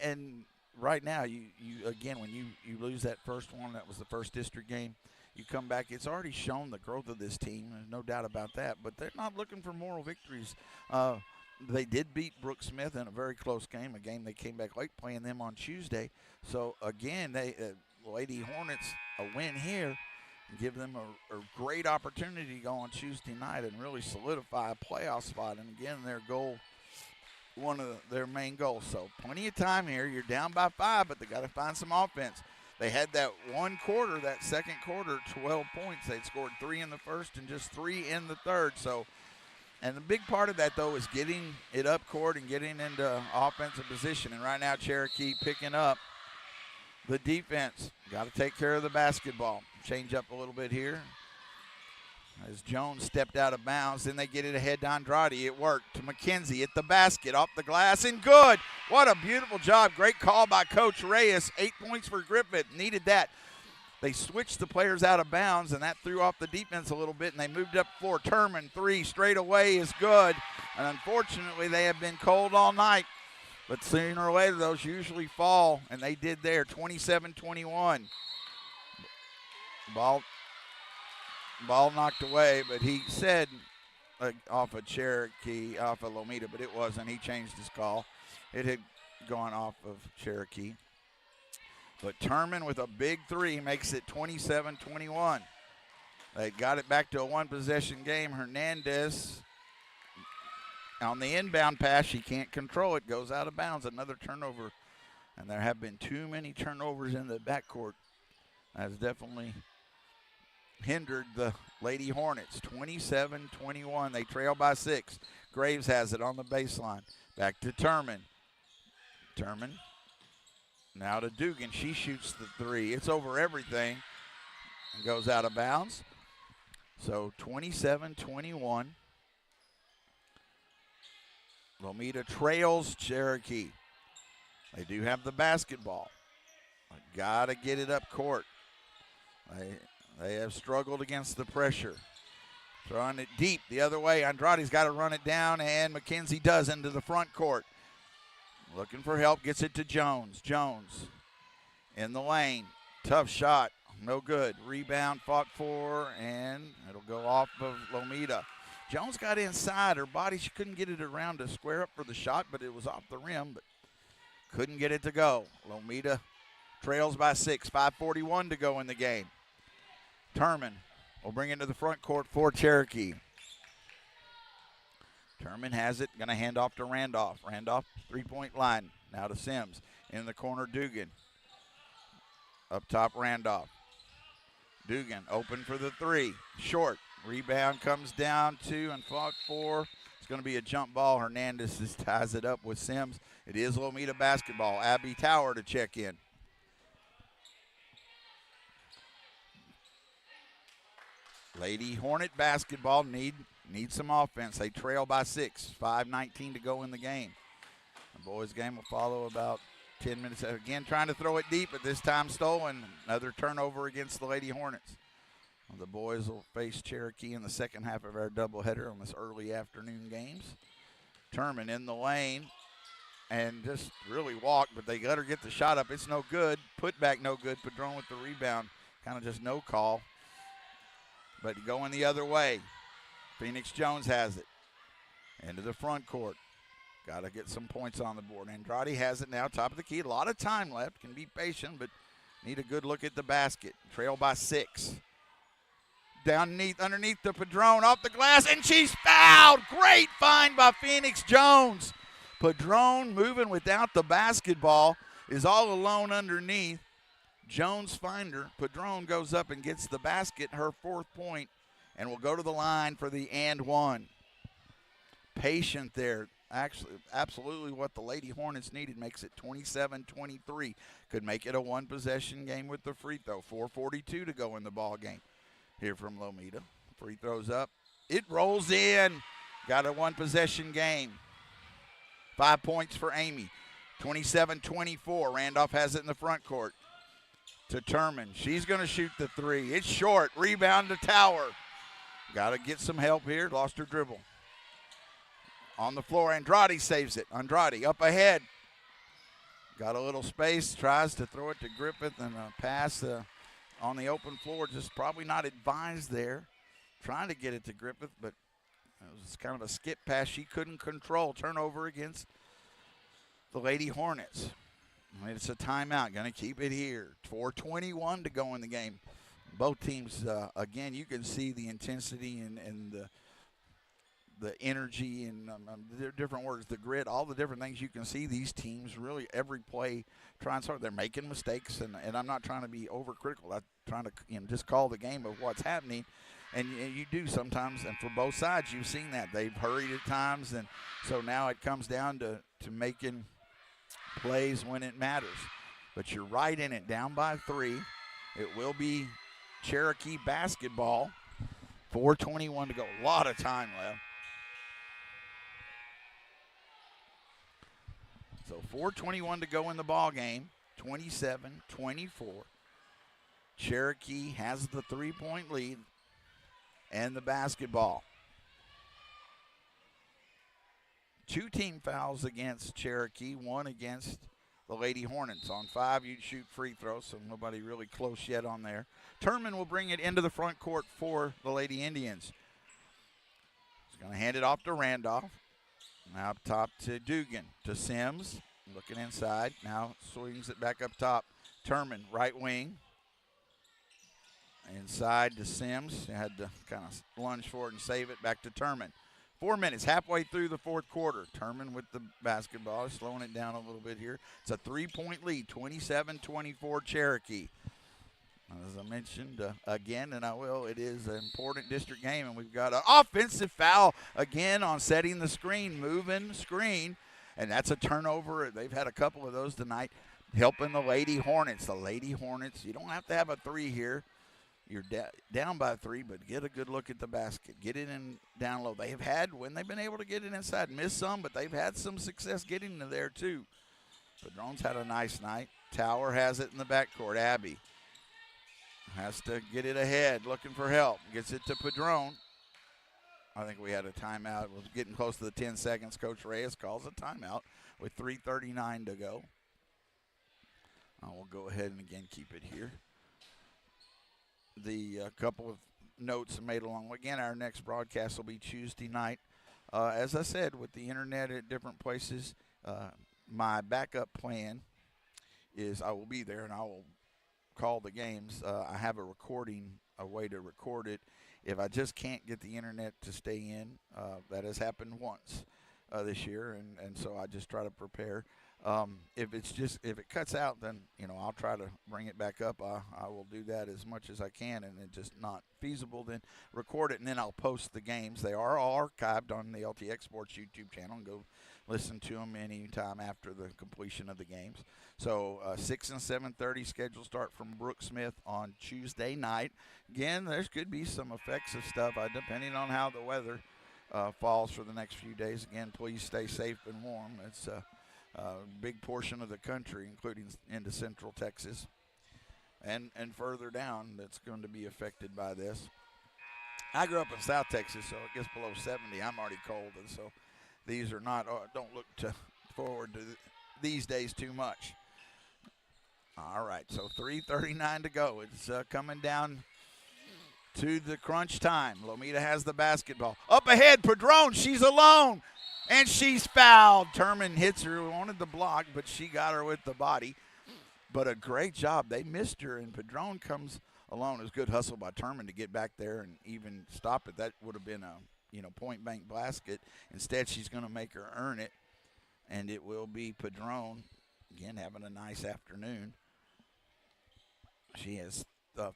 A: And right now, you again, when you lose that first one, that was the first district game, you come back, it's already shown the growth of this team. There's no doubt about that. But they're not looking for moral victories. They did beat Brooke Smith in a very close game, a game they came back late, playing them on Tuesday. So, again, Lady Hornets, a win here, give them a great opportunity to go on Tuesday night and really solidify a playoff spot. And, again, their goal, one of their main goals. So plenty of time here. You're down by 5, but they got to find some offense. They had that one quarter, that second quarter, 12 points. They'd scored 3 in the first and just 3 in the third. So, and the big part of that, though, is getting it up court and getting into offensive position. And right now, Cherokee picking up the defense. Got to take care of the basketball. Change up a little bit here as Jones stepped out of bounds. Then they get it ahead to Andrade. It worked to McKenzie at the basket, off the glass, and good. What a beautiful job. Great call by Coach Reyes. 8 points for Griffith. Needed that. They switched the players out of bounds, and that threw off the defense a little bit, and they moved up the floor. Turman, 3 straight away is good. And unfortunately, they have been cold all night. But sooner or later, those usually fall, and they did there, 27-21. Ball knocked away, but he said off of Cherokee, off of Lomita, but it wasn't. He changed his call. It had gone off of Cherokee. But Turman with a big 3 makes it 27-21. They got it back to a one-possession game. Hernandez on the inbound pass, she can't control it, goes out of bounds. Another turnover, and there have been too many turnovers in the backcourt. That's definitely hindered the Lady Hornets. 27-21. They trail by 6. Graves has it on the baseline. Back to Turman. Turman now to Dugan. She shoots the 3. It's over everything and goes out of bounds. So 27-21. Lomita trails Cherokee. They do have the basketball. Got to get it up court. They have struggled against the pressure. Throwing it deep the other way. Andrade's got to run it down, and McKenzie does into the front court. Looking for help, gets it to Jones. Jones in the lane. Tough shot, no good. Rebound fought for, and it'll go off of Lomita. Jones got inside her body. She couldn't get it around to square up for the shot, but it was off the rim, but couldn't get it to go. Lomita trails by 6, 5:41 to go in the game. Turman will bring it to the front court for Cherokee. Turman has it, going to hand off to Randolph. Randolph, three-point line. Now to Sims. In the corner, Dugan. Up top, Randolph. Dugan open for the 3. Short. Rebound comes down to and fought for. It's going to be a jump ball. Hernandez just ties it up with Sims. It is Lomita basketball. Abby Tower to check in. Lady Hornet basketball need some offense. They trail by 6, 5:19 to go in the game. The boys' game will follow about 10 minutes. Again, trying to throw it deep, but this time stolen. Another turnover against the Lady Hornets. The boys will face Cherokee in the second half of our doubleheader on this early afternoon games. Turman in the lane and just really walked, but they let her get the shot up. It's no good. Put back no good. Padron with the rebound. Kind of just no call. But going the other way. Phoenix Jones has it. Into the front court. Got to get some points on the board. Andrade has it now, top of the key. A lot of time left. Can be patient, but need a good look at the basket. Trail by 6. Underneath the Padron, off the glass, and she's fouled. Great find by Phoenix Jones. Padron moving without the basketball, is all alone underneath. Jones find her. Padron goes up and gets the basket, her 4th point, and will go to the line for the and one. Patient there. Actually, absolutely what the Lady Hornets needed. Makes it 27-23. Could make it a one-possession game with the free throw. 4:42 to go in the ball game here from Lomita. Free throws up. It rolls in. Got a one-possession game. 5 points for Amy. 27-24. Randolph has it in the front court to Turman. She's going to shoot the 3. It's short. Rebound to Tower. Got to get some help here. Lost her dribble. On the floor, Andrade saves it. Andrade up ahead. Got a little space, tries to throw it to Griffith, and a pass on the open floor, just probably not advised there. Trying to get it to Griffith, but it was kind of a skip pass she couldn't control. Turnover against the Lady Hornets. It's a timeout. Going to keep it here. 4:21 to go in the game. Both teams, again, you can see the intensity and the energy and different words, the grit, all the different things you can see. These teams really every play trying so hard. They're making mistakes, and I'm not trying to be overcritical. I'm trying to just call the game of what's happening, and you do sometimes. And for both sides, you've seen that they've hurried at times, and so now it comes down to making plays when it matters. But you're right in it, down by 3. It will be Cherokee basketball. 4:21 to go. A lot of time left. So 4:21 to go in the ball game. 27-24. Cherokee has the 3-point lead and the basketball. 2 team fouls against Cherokee, 1 against the Lady Hornets. On 5, you'd shoot free throws, so nobody really close yet on there. Turman will bring it into the front court for the Lady Indians. He's going to hand it off to Randolph. Now up top to Dugan, to Sims, looking inside. Now swings it back up top. Turman, right wing. Inside to Sims. Had to kind of lunge for it and save it. Back to Turman. 4 minutes, halfway through the 4th quarter. Turman with the basketball, slowing it down a little bit here. It's a 3-point lead, 27-24 Cherokee. As I mentioned again, and I will, it is an important district game, and we've got an offensive foul again on setting the screen, moving screen, and that's a turnover. They've had a couple of those tonight, helping the Lady Hornets. The Lady Hornets, you don't have to have a 3 here. You're down by 3, but get a good look at the basket. Get it in down low. They have had, when they've been able to get it inside, missed some, but they've had some success getting to there too. Padron's had a nice night. Tower has it in the backcourt. Abby has to get it ahead, looking for help. Gets it to Padron. I think we had a timeout. It was getting close to the 10 seconds. Coach Reyes calls a timeout with 3:39 to go. We'll go ahead and again keep it here. The couple of notes made along. Again, our next broadcast will be Tuesday night. As I said, with the internet at different places, my backup plan is I will be there and I will call the games. I have a way to record it. If I just can't get the internet to stay in, that has happened once this year, and so I just try to prepare. If it cuts out, then I'll try to bring it back up. I will do that as much as I can, and it's just not feasible, then record it, and then I'll post the games. They are all archived on the LTX Sports YouTube channel, and go listen to them anytime after the completion of the games. So 6 and 7:30 schedule start from Brooke Smith on Tuesday night. Again, there could be some effects of stuff depending on how the weather falls for the next few days. Again, please stay safe and warm. It's a big portion of the country, including into central Texas and further down, that's going to be affected by this. I grew up in South Texas, so it gets below 70. I'm already cold, and so these are not, don't look forward to these days too much. All right, so 3:39 to go. It's coming down to the crunch time. Lomita has the basketball. Up ahead, Padron, she's alone, and she's fouled. Turman hits her, wanted the block, but she got her with the body. But a great job. They missed her, and Padron comes alone. It was good hustle by Turman to get back there and even stop it. That would have been a point blank basket. Instead, she's going to make her earn it, and it will be Padron, again, having a nice afternoon. She has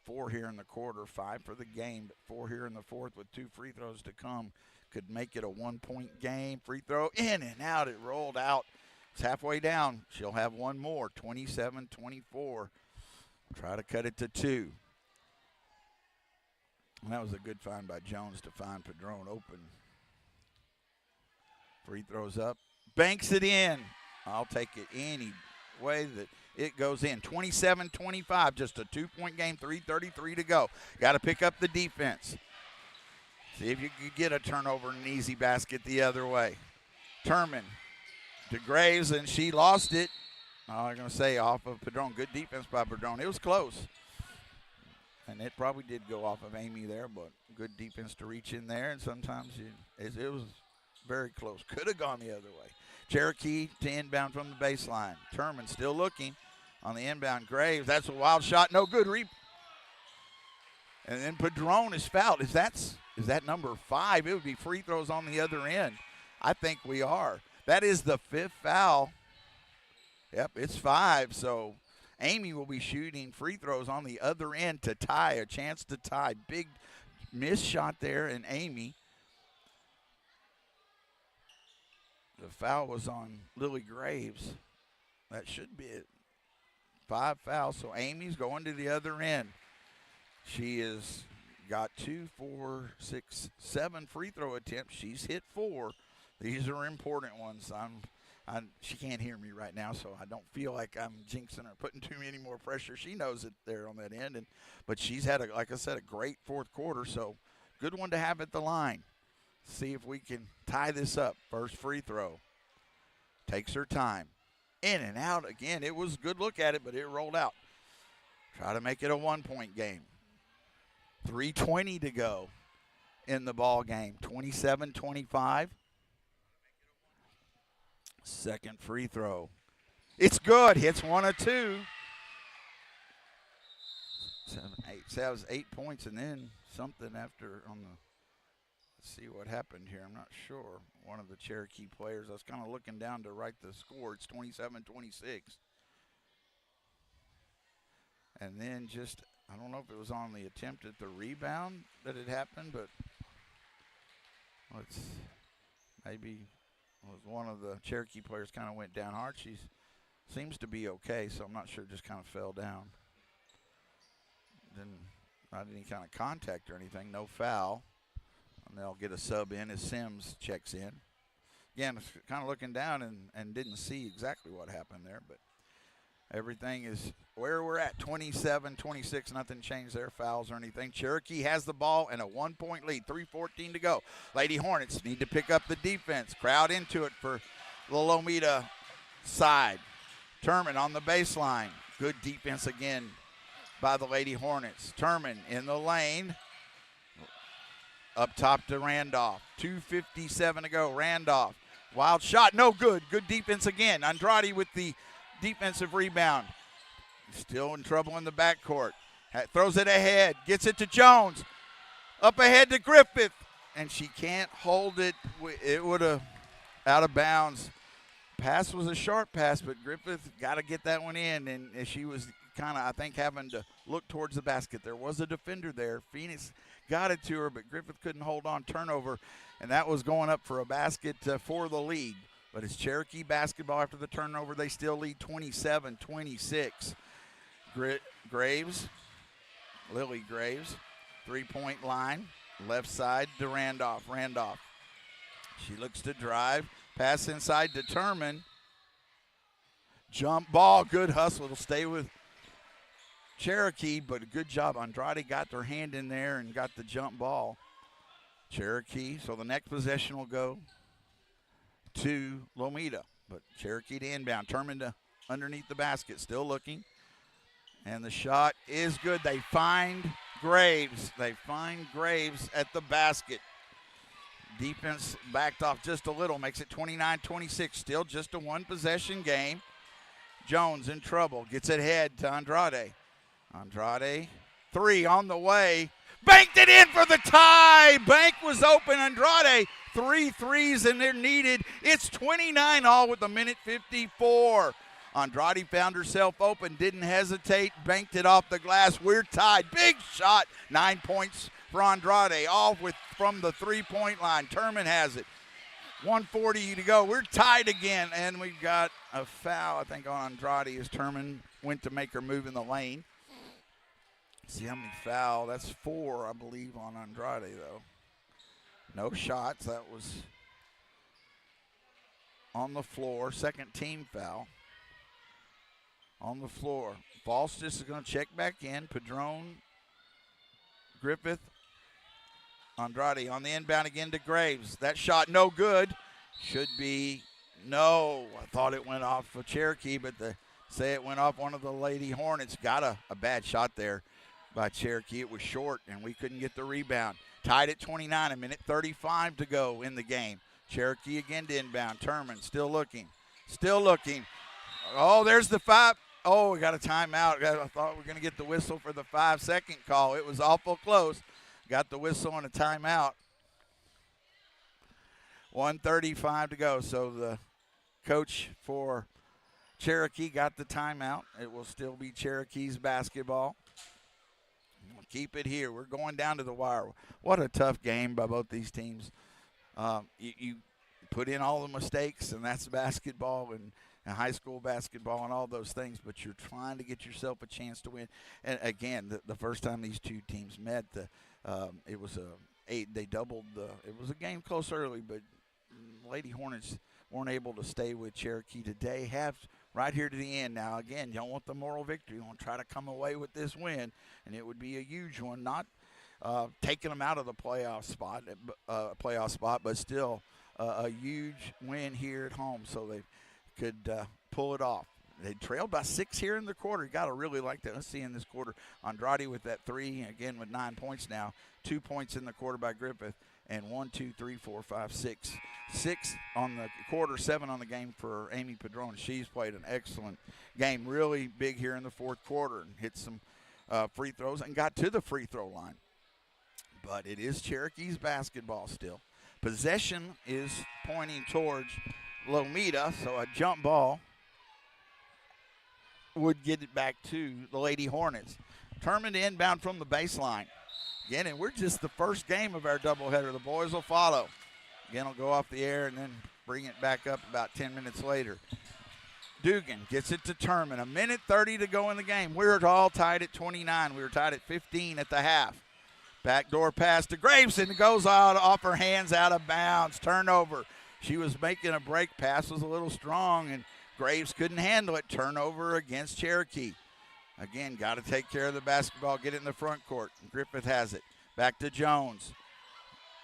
A: 4 here in the quarter, 5 for the game, but 4 here in the fourth with 2 free throws to come. Could make it a 1-point game. Free throw in and out. It rolled out. It's halfway down. She'll have one more, 27-24. Try to cut it to 2. And that was a good find by Jones to find Padron open. Free throws up. Banks it in. I'll take it any way that it goes in. 27-25, just a 2-point game, 3:33 to go. Got to pick up the defense. See if you can get a turnover and an easy basket the other way. Turman to Graves, and she lost it. I'm going to say off of Padron. Good defense by Padron. It was close. And it probably did go off of Amy there, but good defense to reach in there. And sometimes it was very close. Could have gone the other way. Cherokee to inbound from the baseline. Turman still looking on the inbound. Graves, that's a wild shot. No good. And then Padron is fouled. Is that number 5? It would be free throws on the other end. I think we are. That is the 5th foul. Yep, it's 5. So Amy will be shooting free throws on the other end to tie, a chance to tie. Big missed shot there, and Amy. The foul was on Lily Graves. That should be it. 5 fouls, so Amy's going to the other end. She has got 2, 4, 6, 7 free throw attempts. She's hit 4. These are important ones. She can't hear me right now, so I don't feel like I'm jinxing her, putting too many more pressure. She knows it there on that end, but she's had, like I said, a great fourth quarter, so good one to have at the line. See if we can tie this up. First free throw. Takes her time. In and out again. It was a good look at it, but it rolled out. Try to make it a 1-point game. 3:20 to go in the ball game. 27-25. Second free throw. It's good. Hits 1 of 2. 7, 8. So that was 8 points and then something after on the. Let's see what happened here. I'm not sure. One of the Cherokee players. I was kind of looking down to write the score. It's 27-26. And then just, I don't know if it was on the attempt at the rebound that it happened, but maybe one of the Cherokee players kind of went down hard. She seems to be okay, so I'm not sure, just kind of fell down. Then not any kind of contact or anything, no foul. And they'll get a sub in as Sims checks in. Again, kind of looking down and didn't see exactly what happened there, but everything is where we're at, 27-26. Nothing changed there, fouls or anything. Cherokee has the ball and a 1-point lead, 3:14 to go. Lady Hornets need to pick up the defense. Crowd into it for the Lomita side. Turman on the baseline. Good defense again by the Lady Hornets. Turman in the lane. Up top to Randolph. 2:57 to go. Randolph. Wild shot. No good. Good defense again. Andrade with the defensive rebound. Still in trouble in the backcourt. Throws it ahead. Gets it to Jones. Up ahead to Griffith. And she can't hold it. It would have out of bounds. Pass was a sharp pass, but Griffith got to get that one in. And she was kind of, I think, having to look towards the basket. There was a defender there. Phoenix got it to her, but Griffith couldn't hold on. Turnover, and that was going up for a basket for the lead. But it's Cherokee basketball after the turnover. They still lead 27-26. Graves, Lily Graves, 3-point line. Left side to Randolph. Randolph. She looks to drive. Pass inside to Turman. Jump ball. Good hustle. It'll stay with Cherokee, but a good job. Andrade got their hand in there and got the jump ball. Cherokee. So the next possession will go to Lomita. But Cherokee to inbound. Turman to underneath the basket. Still looking. And the shot is good. They find Graves. They find Graves at the basket. Defense backed off just a little, makes it 29-26. Still just a one-possession game. Jones in trouble, gets it ahead to Andrade. Andrade, three on the way. Banked it in for the tie. Bank was open. Andrade, 3 threes, and they're needed. It's 29 all with a minute 54. Andrade found herself open, didn't hesitate, banked it off the glass. We're tied. Big shot. 9 points for Andrade, all from the three-point line. Turman has it. 1:40 to go. We're tied again, and we've got a foul, I think, on Andrade as Turman went to make her move in the lane. See how many foul? That's 4, I believe, on Andrade, though. No shots. That was on the floor. Second team foul on the floor. Falstis is going to check back in. Padron, Griffith, Andrade on the inbound again to Graves. That shot no good. Should be no. I thought it went off of Cherokee, but they say it went off one of the Lady Hornets. Got a bad shot there by Cherokee. It was short, and we couldn't get the rebound. Tied at 29, a minute 35 to go in the game. Cherokee again to inbound. Turman still looking. Oh, there's the 5. Oh, we got a timeout. I thought we were going to get the whistle for the 5-second call. It was awful close. Got the whistle and a timeout. 1:35 to go. So the coach for Cherokee got the timeout. It will still be Cherokee's basketball. We'll keep it here. We're going down to the wire. What a tough game by both these teams. You put in all the mistakes, and that's basketball and high school basketball and all those things, but you're trying to get yourself a chance to win. And again, the first time these two teams met, it was they doubled it was a game close early, but Lady Hornets weren't able to stay with Cherokee today. Have right here to the end. Now, again, you don't want the moral victory. You want to try to come away with this win, and it would be a huge one, not taking them out of the playoff spot, but still a huge win here at home, so they could pull it off. They trailed by 6 here in the quarter. You got to really like that. Let's see in this quarter. Andrade with that 3, again with 9 points now. 2 points in the quarter by Griffith. And 1, 2, 3, 4, 5, 6. 6 on the quarter, 7 on the game for Amy Padron. She's played an excellent game. Really big here in the fourth quarter and hit some free throws and got to the free throw line. But it is Cherokee's basketball still. Possession is pointing towards Lomita, so a jump ball would get it back to the Lady Hornets. Turman inbound from the baseline. Again, and we're just the first game of our doubleheader. The boys will follow. Again, will go off the air and then bring it back up about 10 minutes later. Dugan gets it to Turman. A minute 30 to go in the game. We're all tied at 29. We were tied at 15 at the half. Backdoor pass to Graveson. It goes out off her hands, out of bounds. Turnover. She was making a break. Pass was a little strong, and Graves couldn't handle it. Turnover against Cherokee. Again, got to take care of the basketball, get it in the front court. Griffith has it. Back to Jones.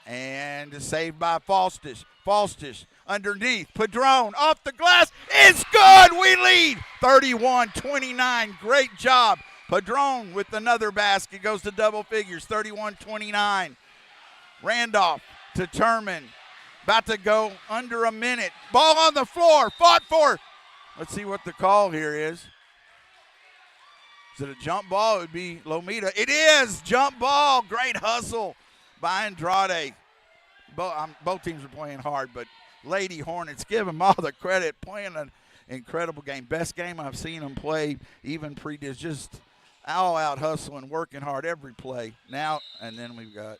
A: And saved by Falstish. Falstish underneath. Padron off the glass. It's good. We lead 31-29. Great job. Padron with another basket. Goes to double figures. 31-29. Randolph to Turman. About to go under a minute. Ball on the floor. Fought for. Let's see what the call here is. Is it a jump ball? It would be Lomita. It is. Jump ball. Great hustle by Andrade. Both teams are playing hard, but Lady Hornets, give them all the credit. Playing an incredible game. Best game I've seen them play, even previous. Just all-out hustling, working hard every play. Now, and then we've got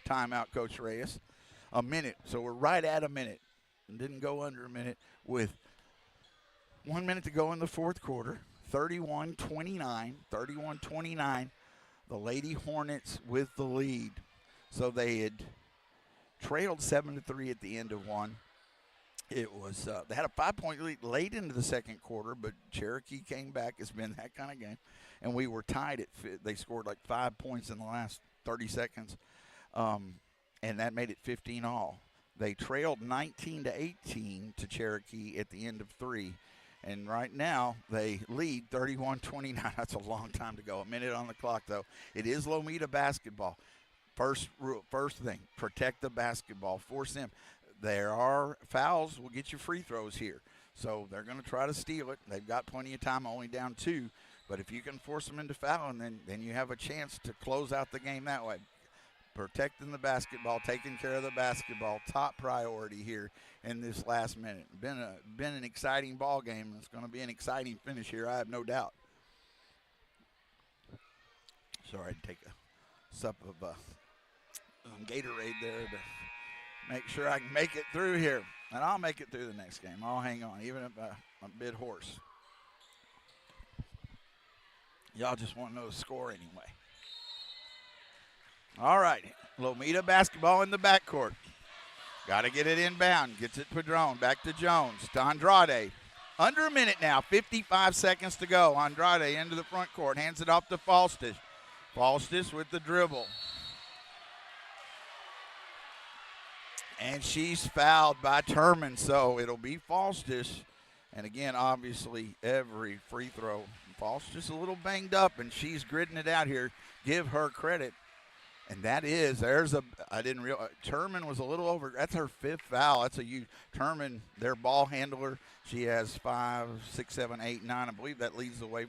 A: timeout, Coach Reyes. A minute. So we're right at a minute. And didn't go under a minute with 1 minute to go in the fourth quarter. 31-29. 31-29. The Lady Hornets with the lead. So they had trailed 7-3 at the end of one. It was they had a 5-point lead late into the second quarter, but Cherokee came back. It's been that kind of game, and we were tied at. They scored like 5 points in the last 30 seconds, and that made it 15 all. They trailed 19-18 to Cherokee at the end of 3, And right now, they lead 31-29. That's a long time to go. A minute on the clock, though. It is Lomita basketball. First thing, protect the basketball. Force them. There are fouls. Will get you free throws here. So they're going to try to steal it. They've got plenty of time, only down 2. But if you can force them into fouling, then you have a chance to close out the game that way. Protecting the basketball, taking care of the basketball, top priority here in this last minute. Been an exciting ball game. It's going to be an exciting finish here, I have no doubt. Sorry to take a sup of Gatorade there to make sure I can make it through here. And I'll make it through the next game. I'll hang on, even if I'm a bit hoarse. Y'all just want to know the score anyway. All right, Lomita basketball in the backcourt. Got to get it inbound. Gets it Padron. Back to Jones. To Andrade. Under a minute now. 55 seconds to go. Andrade into the front court. Hands it off to Falstis. Falstis with the dribble. And she's fouled by Turman, so it'll be Falstis. And again, obviously, every free throw. Falstis a little banged up, and she's gritting it out here. Give her credit. And that is, I didn't realize, Turman was a little over. That's her 5th foul. That's a huge, Turman, their ball handler. She has 5, 6, 7, 8, 9. I believe that leads the way.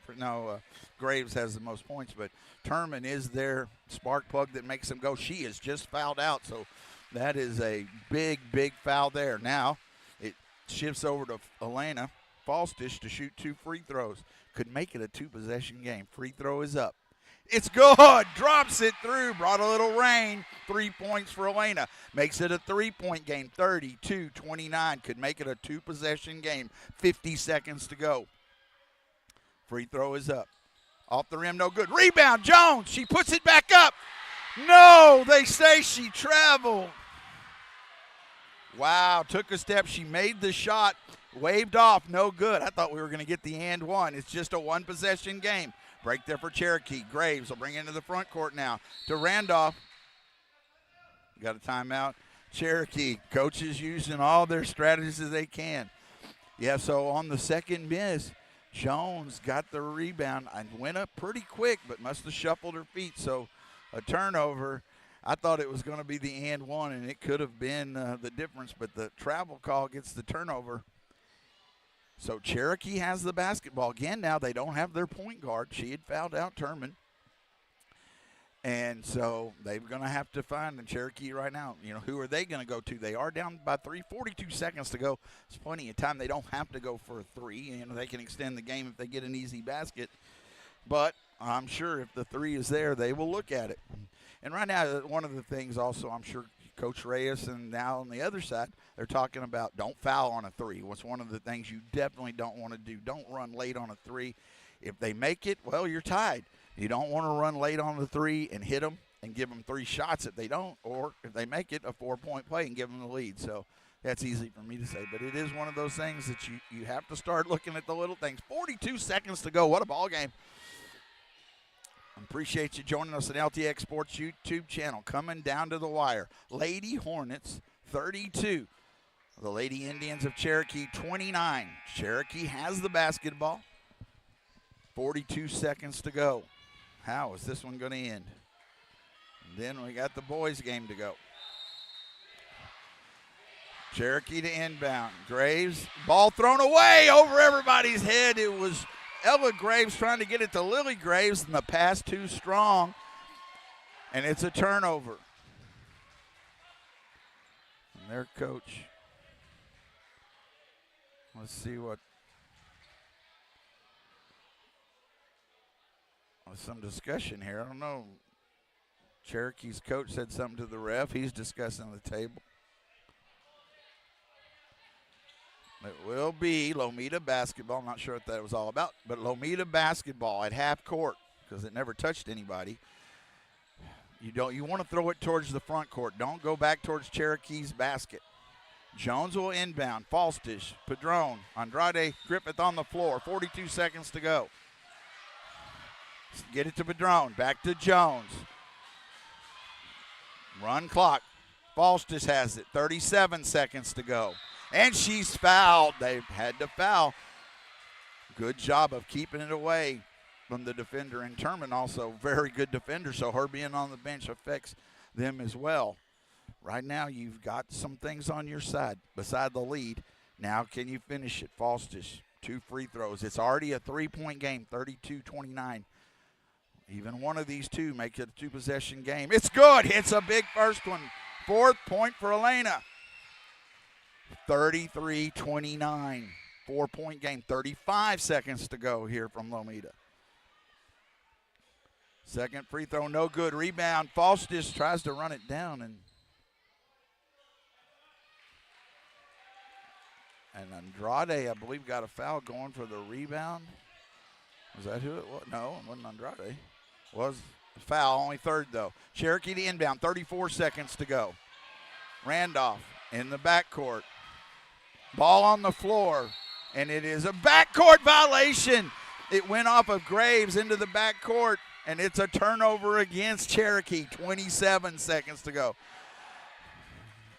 A: Graves has the most points, but Turman is their spark plug that makes them go. She is just fouled out, so that is a big, big foul there. Now it shifts over to Elena Falstich to shoot 2 free throws. Could make it a 2-possession game. Free throw is up. It's good. Drops it through. Brought a little rain. 3 points for Elena. Makes it a 3-point game. 32-29. Could make it a 2-possession game. 50 seconds to go. Free throw is up. Off the rim, no good. Rebound, Jones. She puts it back up. No, they say she traveled. Wow, took a step. She made the shot. Waved off, no good. I thought we were going to get the and one. It's just a 1-possession game. Break there for Cherokee. Graves will bring it into the front court now to Randolph. Got a timeout. Cherokee, coaches using all their strategies as they can. Yeah, so on the second miss, Jones got the rebound and went up pretty quick, but must have shuffled her feet. So a turnover. I thought it was going to be the and one, and it could have been the difference, but the travel call gets the turnover. So Cherokee has the basketball. Again, now they don't have their point guard. She had fouled out Turman. And so they're going to have to find the Cherokee right now. Who are they going to go to? They are down by 3, 42 seconds to go. It's plenty of time. They don't have to go for a 3. They can extend the game if they get an easy basket. But I'm sure if the 3 is there, they will look at it. And right now, one of the things also, I'm sure Coach Reyes and now on the other side, they're talking about don't foul on a 3. What's one of the things you definitely don't want to do. Don't run late on a 3. If they make it, well, you're tied. You don't want to run late on the 3 and hit them and give them 3 shots if they don't, or if they make it, a 4-point play and give them the lead. So that's easy for me to say, but it is one of those things that you have to start looking at the little things. 42 seconds to go. What a ball game. Appreciate you joining us on LTX Sports YouTube channel. Coming down to the wire. Lady Hornets 32. The Lady Indians of Cherokee 29. Cherokee has the basketball. 42 seconds to go. How is this one going to end? And then we got the boys game to go. Cherokee to inbound. Graves, ball thrown away over everybody's head. It was Ella Graves trying to get it to Lily Graves, and the pass too strong, and it's a turnover. And their coach, let's see what, there's some discussion here. I don't know. Cherokee's coach said something to the ref. He's discussing the table. It will be Lomita basketball. I'm not sure what that was all about, but Lomita basketball at half court because it never touched anybody. You want to throw it towards the front court. Don't go back towards Cherokee's basket. Jones will inbound. Falstich, Padron, Andrade, Griffith on the floor. 42 seconds to go. Get it to Padron. Back to Jones. Run clock. Falstich has it. 37 seconds to go. And she's fouled. They've had to foul. Good job of keeping it away from the defender. And Turman also very good defender, so her being on the bench affects them as well. Right now you've got some things on your side beside the lead. Now can you finish it? Falstich, 2 free throws. It's already a 3-point game, 32-29. Even one of these two make it a 2-possession game. It's good. It's a big first one. 4th point for Elena. 33-29. 4-point game. 35 seconds to go here from Lomita. Second free throw, no good. Rebound. Falstich tries to run it down, and Andrade, I believe, got a foul going for the rebound. Was that who it was? No, it wasn't Andrade. It was a foul, only 3rd though. Cherokee the inbound, 34 seconds to go. Randolph in the backcourt. Ball on the floor, and it is a backcourt violation. It went off of Graves into the backcourt, and it's a turnover against Cherokee, 27 seconds to go.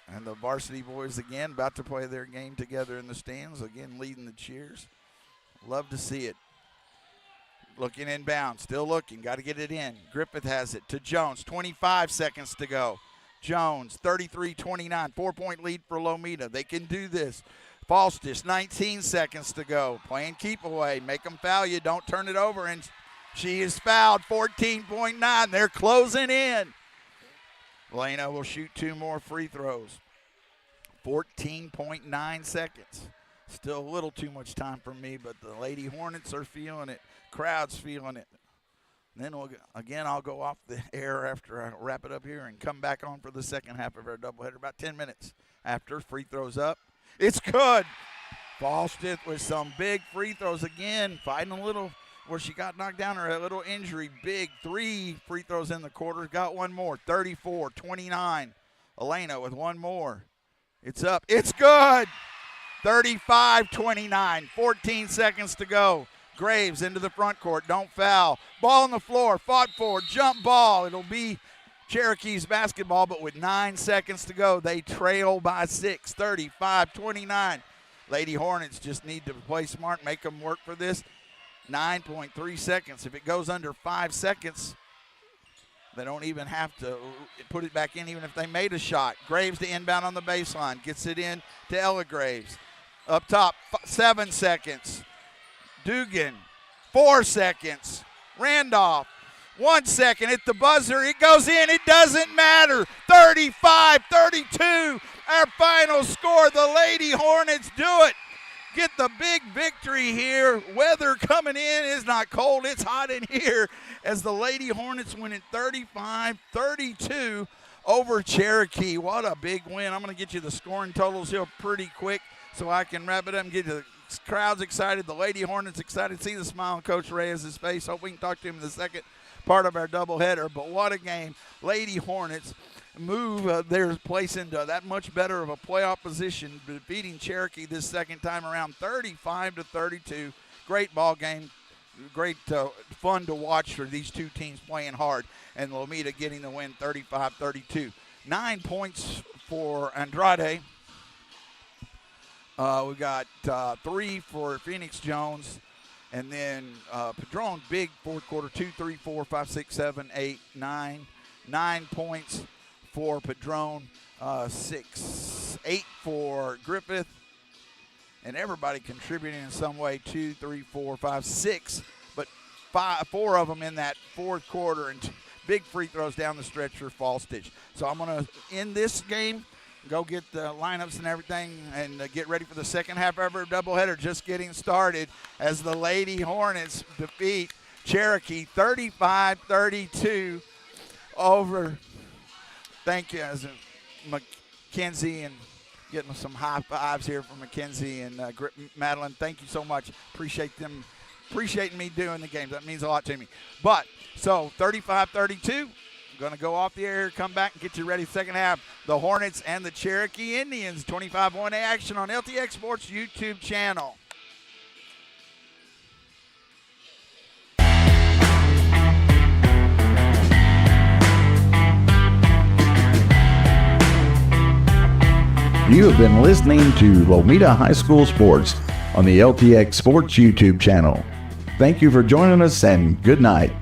A: And the varsity boys again about to play their game together in the stands, again leading the cheers. Love to see it. Looking inbound, still looking, got to get it in. Griffith has it to Jones, 25 seconds to go. Jones, 33-29, 4-point lead for Lomita. They can do this. Falstich, 19 seconds to go. Playing keep away, make them foul you, don't turn it over, and she is fouled, 14.9. They're closing in. Elena will shoot 2 more free throws. 14.9 seconds. Still a little too much time for me, but the Lady Hornets are feeling it. Crowd's feeling it. Then I'll go off the air after I wrap it up here and come back on for the second half of our doubleheader, about 10 minutes after. Free throws up. It's good. Falstich with some big free throws again, fighting a little where she got knocked down or a little injury. Big 3 free throws in the quarter. Got one more, 34-29. Elena with one more. It's up. It's good. 35-29, 14 seconds to go. Graves into the front court, don't foul. Ball on the floor, fought for, jump ball. It'll be Cherokee's basketball, but with 9 seconds to go, they trail by 6, 35-29. Lady Hornets just need to play smart, make them work for this. 9.3 seconds. If it goes under 5 seconds, they don't even have to put it back in, even if they made a shot. Graves to inbound on the baseline, gets it in to Ella Graves. Up top, 7 seconds. Dugan, 4 seconds. Randolph, 1 second at the buzzer. It goes in. It doesn't matter. 35-32, our final score. The Lady Hornets do it. Get the big victory here. Weather coming in is not cold. It's hot in here as the Lady Hornets win it 35-32 over Cherokee. What a big win. I'm going to get you the scoring totals here pretty quick so I can wrap it up and get the crowds excited. The Lady Hornets excited. See the smile on Coach Reyes' face. Hope we can talk to him in the second part of our doubleheader. But what a game. Lady Hornets move their place into that much better of a playoff position, defeating Cherokee this second time around 35-32. Great ball game. Great fun to watch for these two teams playing hard, and Lomita getting the win 35-32. 9 points for Andrade. We got 3 for Phoenix Jones, and then Padron, big fourth quarter, 2, 3, 4, 5, 6, 7, 8, 9. 9 points for Padron, 6, 8 for Griffith, and everybody contributing in some way, 2, 3, 4, 5, 6, but 4 of them in that fourth quarter, and big free throws down the stretch for Falstich. So I'm going to end this game, go get the lineups and everything, and get ready for the second half of our doubleheader, just getting started as the Lady Hornets defeat Cherokee 35-32 over. Thank you, as Mackenzie, and getting some high fives here from Mackenzie and Madeline. Thank you so much. Appreciating me doing the games. That means a lot to me. But, so 35-32. I'm going to go off the air, come back and get you ready second half. The Hornets and the Cherokee Indians, 25-1 action on LTX Sports YouTube channel.
K: You have been listening to Lomita High School Sports. on the LTX Sports YouTube channel. Thank you for joining us and good night.